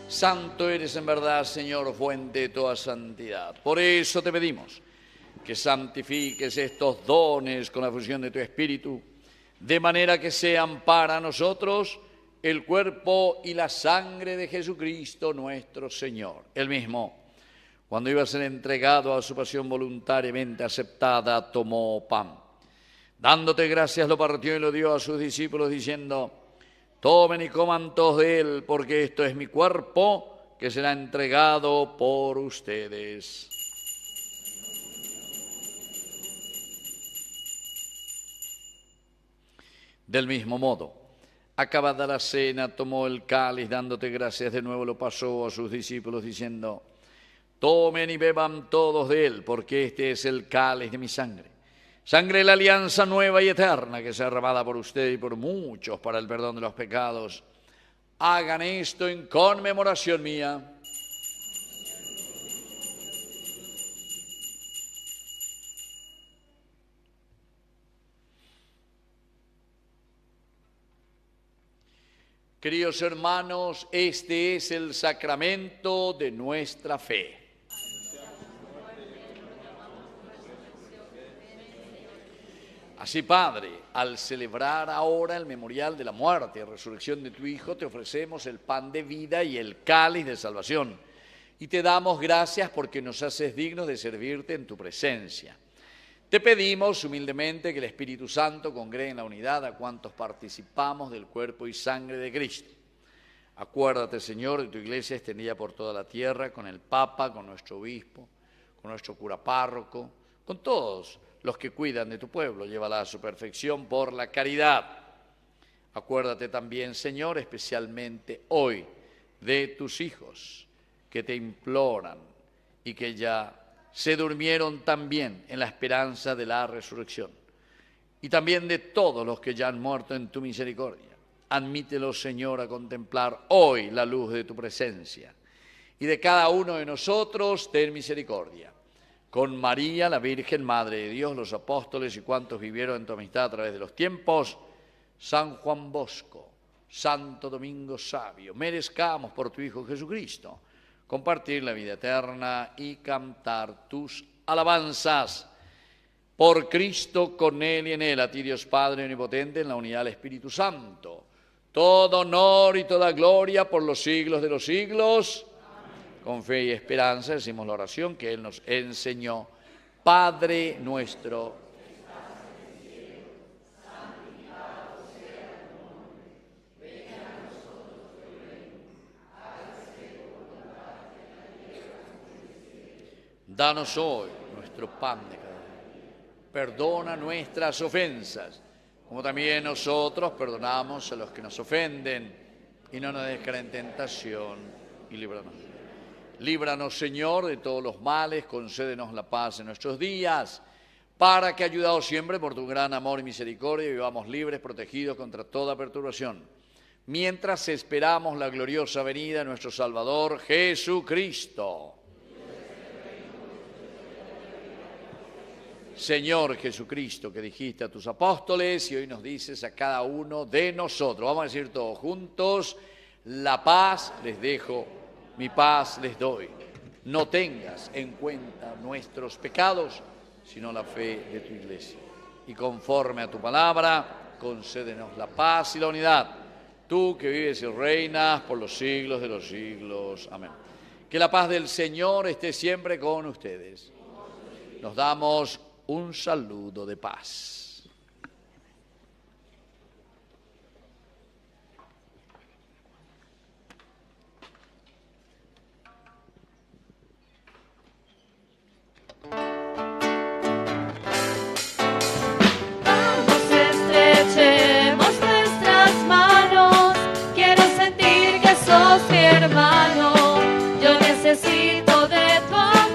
Santo eres en verdad, Señor, fuente de toda santidad. Por eso te pedimos que santifiques estos dones con la fusión de tu Espíritu, de manera que sean para nosotros el cuerpo y la sangre de Jesucristo nuestro Señor. Él mismo, cuando iba a ser entregado a su pasión voluntariamente aceptada, tomó pan. Dándote gracias, lo partió y lo dio a sus discípulos, diciendo: tomen y coman todos de él, porque esto es mi cuerpo, que será entregado por ustedes. Del mismo modo, acabada la cena, tomó el cáliz, dándote gracias de nuevo, lo pasó a sus discípulos, diciendo: tomen y beban todos de él, porque este es el cáliz de mi sangre. Sangre de la alianza nueva y eterna, que será derramada por ustedes y por muchos para el perdón de los pecados. Hagan esto en conmemoración mía. Queridos hermanos, este es el sacramento de nuestra fe. Así, Padre, al celebrar ahora el memorial de la muerte y resurrección de tu Hijo, te ofrecemos el pan de vida y el cáliz de salvación. Y te damos gracias porque nos haces dignos de servirte en tu presencia. Te pedimos humildemente que el Espíritu Santo congregue en la unidad a cuantos participamos del cuerpo y sangre de Cristo. Acuérdate, Señor, de tu iglesia extendida por toda la tierra, con el Papa, con nuestro obispo, con nuestro cura párroco, con todos los que cuidan de tu pueblo. Llévala a su perfección por la caridad. Acuérdate también, Señor, especialmente hoy, de tus hijos que te imploran y que ya se durmieron también en la esperanza de la resurrección. Y también de todos los que ya han muerto en tu misericordia. Admítelos, Señor, a contemplar hoy la luz de tu presencia. Y de cada uno de nosotros, ten misericordia. Con María, la Virgen, Madre de Dios, los apóstoles y cuantos vivieron en tu amistad a través de los tiempos, San Juan Bosco, Santo Domingo Sabio, merezcamos por tu Hijo Jesucristo, compartir la vida eterna y cantar tus alabanzas. Por Cristo, con Él y en Él, a ti Dios Padre Omnipotente, en la unidad del Espíritu Santo, todo honor y toda gloria por los siglos de los siglos. Amén. Con fe y esperanza decimos la oración que Él nos enseñó. Padre nuestro, danos hoy nuestro pan de cada día. Perdona nuestras ofensas, como también nosotros perdonamos a los que nos ofenden. Y no nos dejes caer en tentación, y líbranos. Líbranos, Señor, de todos los males, concédenos la paz en nuestros días, para que, ayudados siempre por tu gran amor y misericordia, vivamos libres, protegidos contra toda perturbación, mientras esperamos la gloriosa venida de nuestro Salvador, Jesucristo. Señor Jesucristo, que dijiste a tus apóstoles y hoy nos dices a cada uno de nosotros. Vamos a decir todos juntos: la paz les dejo, mi paz les doy. No tengas en cuenta nuestros pecados, sino la fe de tu iglesia. Y conforme a tu palabra, concédenos la paz y la unidad. Tú que vives y reinas por los siglos de los siglos. Amén. Que la paz del Señor esté siempre con ustedes. Nos damos un saludo de paz. Vamos, estrechemos nuestras manos. Quiero sentir que sos mi hermano. Yo necesito de tu amor.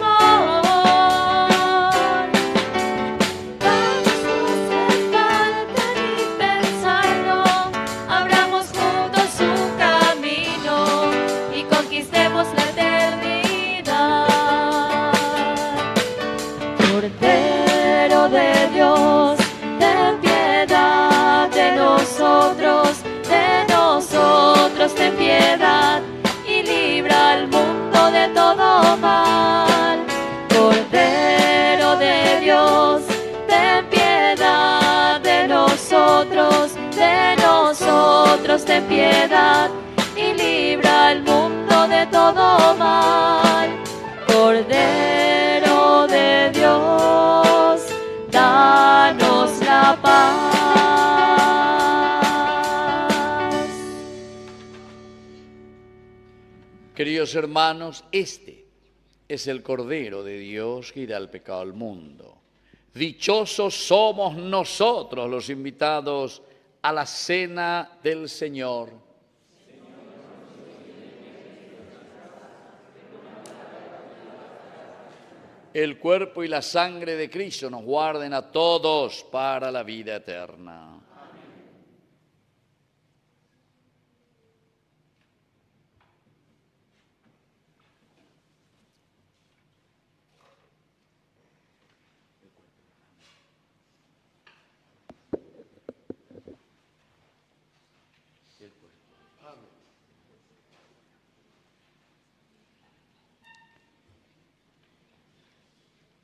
Ten piedad y libra al mundo de todo mal. Cordero de Dios, ten piedad de nosotros, ten piedad y libra al mundo de todo mal. Cordero de Dios, danos la paz. Queridos hermanos, este es el Cordero de Dios que irá al pecado al mundo. Dichosos somos nosotros los invitados a la cena del Señor. El cuerpo y la sangre de Cristo nos guarden a todos para la vida eterna.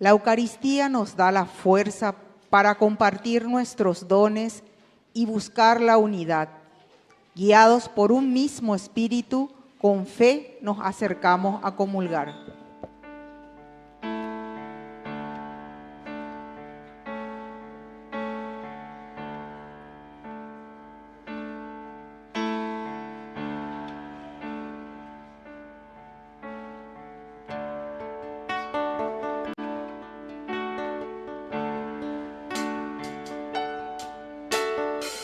La Eucaristía nos da la fuerza para compartir nuestros dones y buscar la unidad. Guiados por un mismo espíritu, con fe nos acercamos a comulgar.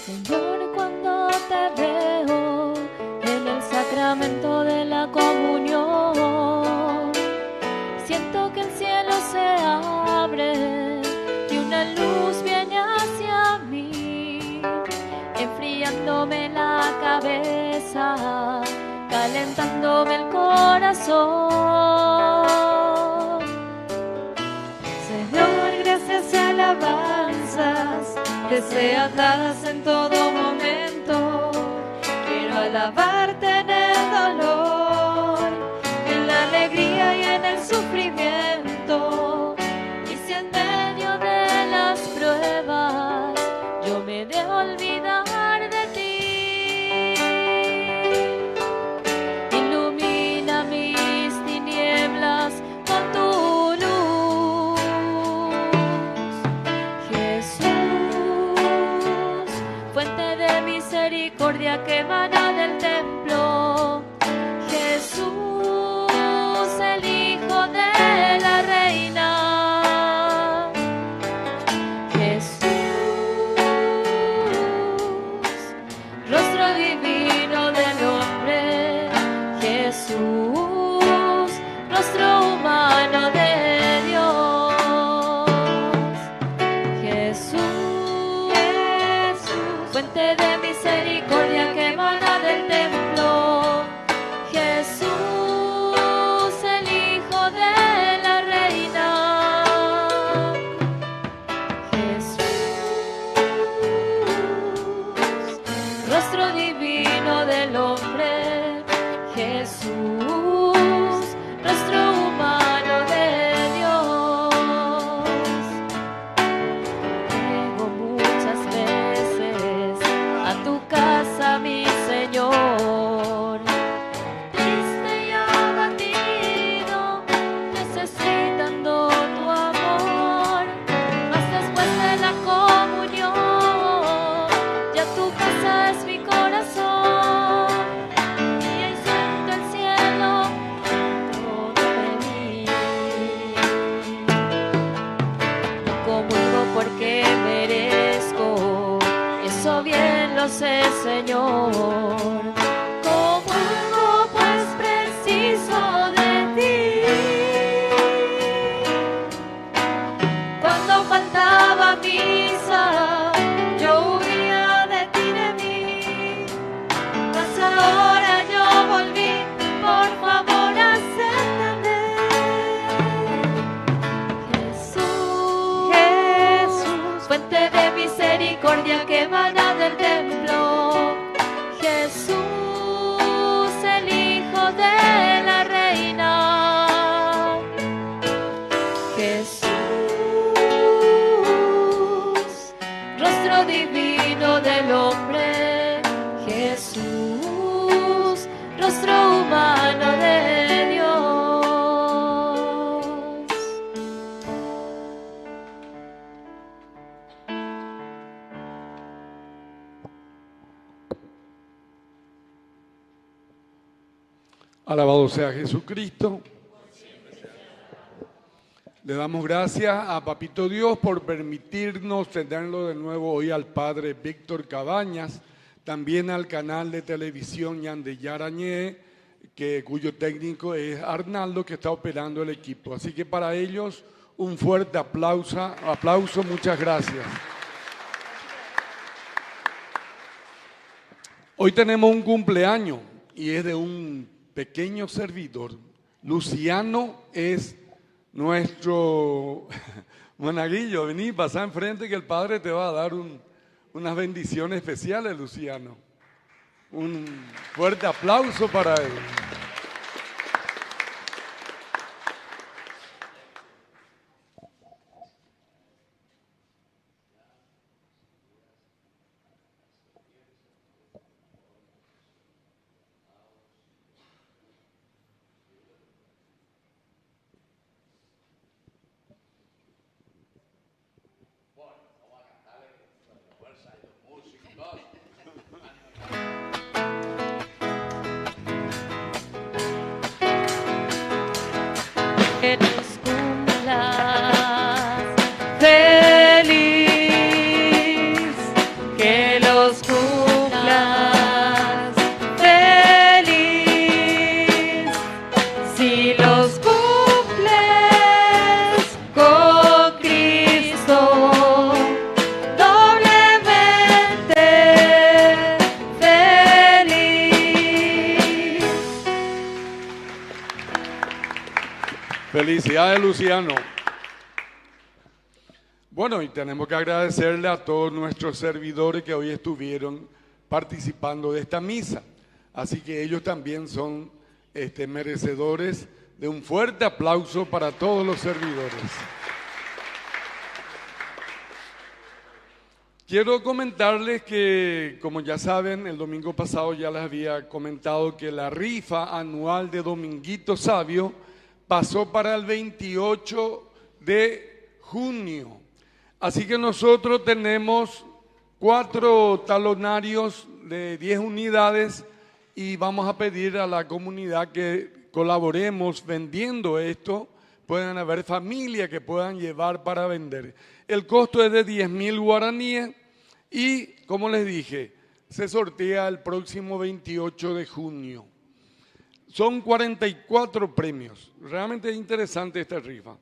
Señor, cuando te veo en el sacramento de la comunión, siento que el cielo se abre y una luz viene hacia mí, enfriándome la cabeza, calentándome el corazón. Señor, gracias y alabanzas te sean dadas en todo momento. Quiero alabarte en el dolor, en la alegría que emana del templo. Jesús, el Hijo de la Reina. Jesús, rostro divino del hombre. Jesús, rostro humano de Dios. Jesús, fuente de misericordia que emana del templo. Jesús, el Hijo de la Reina. Jesús, rostro divino del hombre. Jesús, rostro humano de Dios. Llego muchas veces a tu casa, mi Señor, triste y abatido, necesitando tu amor. Mas después de la comunión, ya tu casa es mi corazón. Y ahí siento el cielo dentro de mí. No comulgo porque merezco, eso bien lo sé, Señor. Comulgo pues preciso de ti. Cuando faltaba misa, yo huía de ti, de mí. Mas ahora yo volví, por favor, haz entender. Jesús, Jesús, fuente de misericordia que emana del templo. Jesús, el Hijo de la Reina. Jesús, rostro divino del hombre. Jesús, rostro humano de Dios. Alabado sea Jesucristo. Le damos gracias a Papito Dios por permitirnos tenerlo de nuevo hoy al Padre Víctor Cabañas, también al canal de televisión Yandeyé Arañé, cuyo técnico es Arnaldo, que está operando el equipo. Así que para ellos un fuerte aplauso, muchas gracias. Hoy tenemos un cumpleaños y es de un pequeño servidor. Luciano es nuestro monaguillo. Vení, pasá enfrente que el Padre te va a dar unas bendiciones especiales, Luciano. Un fuerte aplauso para él. Que nos cumplas feliz, que los cumplas feliz, si los cumples con Cristo doblemente feliz. Felicidades, Luciano. Bueno, y tenemos que agradecerle a todos nuestros servidores que hoy estuvieron participando de esta misa. Así que ellos también son merecedores de un fuerte aplauso para todos los servidores. Quiero comentarles que, como ya saben, el domingo pasado ya les había comentado que la rifa anual de Dominguito Sabio pasó para el 28 de junio. Así que nosotros tenemos 4 talonarios de 10 unidades y vamos a pedir a la comunidad que colaboremos vendiendo esto. Pueden haber familias que puedan llevar para vender. El costo es de 10.000 guaraníes y, como les dije, se sortea el próximo 28 de junio. Son 44 premios. Realmente es interesante esta rifa.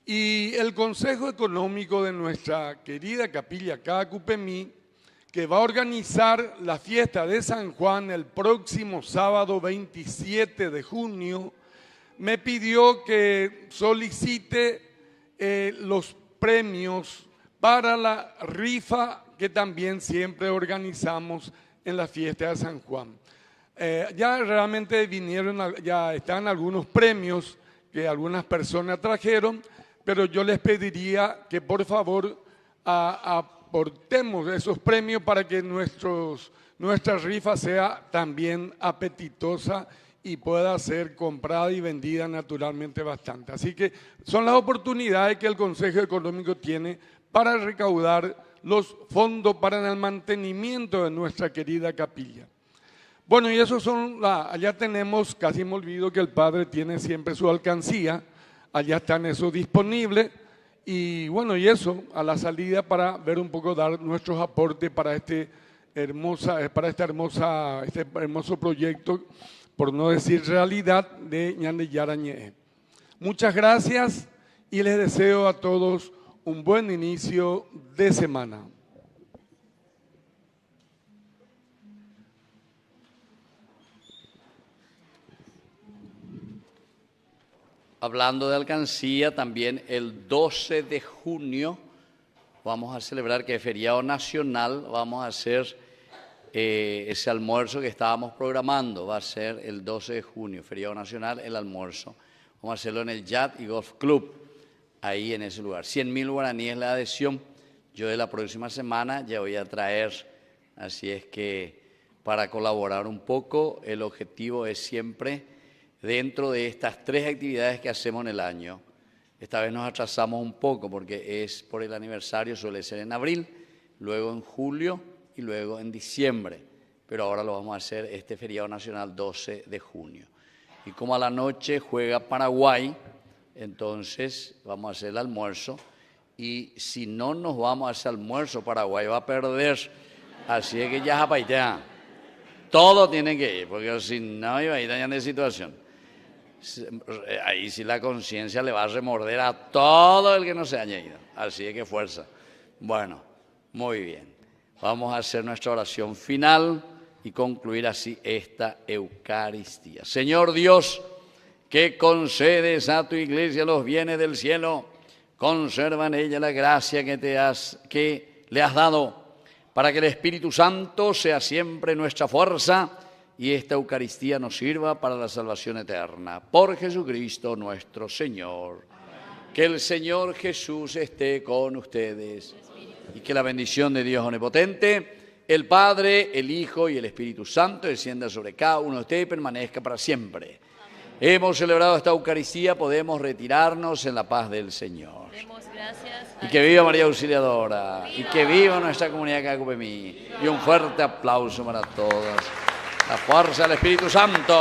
Y el Consejo Económico de nuestra querida capilla Caacupemí, que va a organizar la fiesta de San Juan el próximo sábado 27 de junio, me pidió que solicite los premios para la rifa que también siempre organizamos en la fiesta de San Juan. Ya realmente vinieron, ya están algunos premios que algunas personas trajeron, pero yo les pediría que por favor aportemos esos premios para que nuestra rifa sea también apetitosa y pueda ser comprada y vendida naturalmente bastante. Así que son las oportunidades que el Consejo Económico tiene para recaudar los fondos para el mantenimiento de nuestra querida capilla. Bueno, y esos son, allá tenemos, casi me olvido que el Padre tiene siempre su alcancía, allá están esos disponibles, y bueno, y eso, a la salida para ver un poco, dar nuestros aportes para este hermoso proyecto, por no decir realidad, de Ñandeyara Ñe'e. Muchas gracias y les deseo a todos un buen inicio de semana. Hablando de alcancía, también el 12 de junio vamos a celebrar, que es feriado nacional, vamos a hacer ese almuerzo que estábamos programando. Va a ser el 12 de junio, feriado nacional, el almuerzo. Vamos a hacerlo en el Yacht y Golf Club, ahí en ese lugar. 100.000 guaraníes la adhesión. Yo de la próxima semana ya voy a traer, así es que para colaborar un poco, el objetivo es siempre, dentro de estas 3 actividades que hacemos en el año, esta vez nos atrasamos un poco porque es por el aniversario, suele ser en abril, luego en julio y luego en diciembre, pero ahora lo vamos a hacer este feriado nacional 12 de junio. Y como a la noche juega Paraguay, entonces vamos a hacer el almuerzo, y si no nos vamos a ese almuerzo, Paraguay va a perder, así es que ya japaitea. Todo tiene que ir, porque si no iba a ir dañando de situación. Ahí sí la conciencia le va a remorder a todo el que no se haya ido. Así es que fuerza. Bueno, muy bien. Vamos a hacer nuestra oración final y concluir así esta Eucaristía. Señor Dios, que concedes a tu iglesia los bienes del cielo, conserva en ella la gracia que le has dado, para que el Espíritu Santo sea siempre nuestra fuerza y esta Eucaristía nos sirva para la salvación eterna. Por Jesucristo nuestro Señor. Amén. Que el Señor Jesús esté con ustedes y que la bendición de Dios Omnipotente, el Padre, el Hijo y el Espíritu Santo descienda sobre cada uno de ustedes y permanezca para siempre. Amén. Hemos celebrado esta Eucaristía, podemos retirarnos en la paz del Señor. Demos gracias. Y que viva María Auxiliadora, y que viva nuestra comunidad Caacupemí. Y un fuerte aplauso para todos. La fuerza del Espíritu Santo.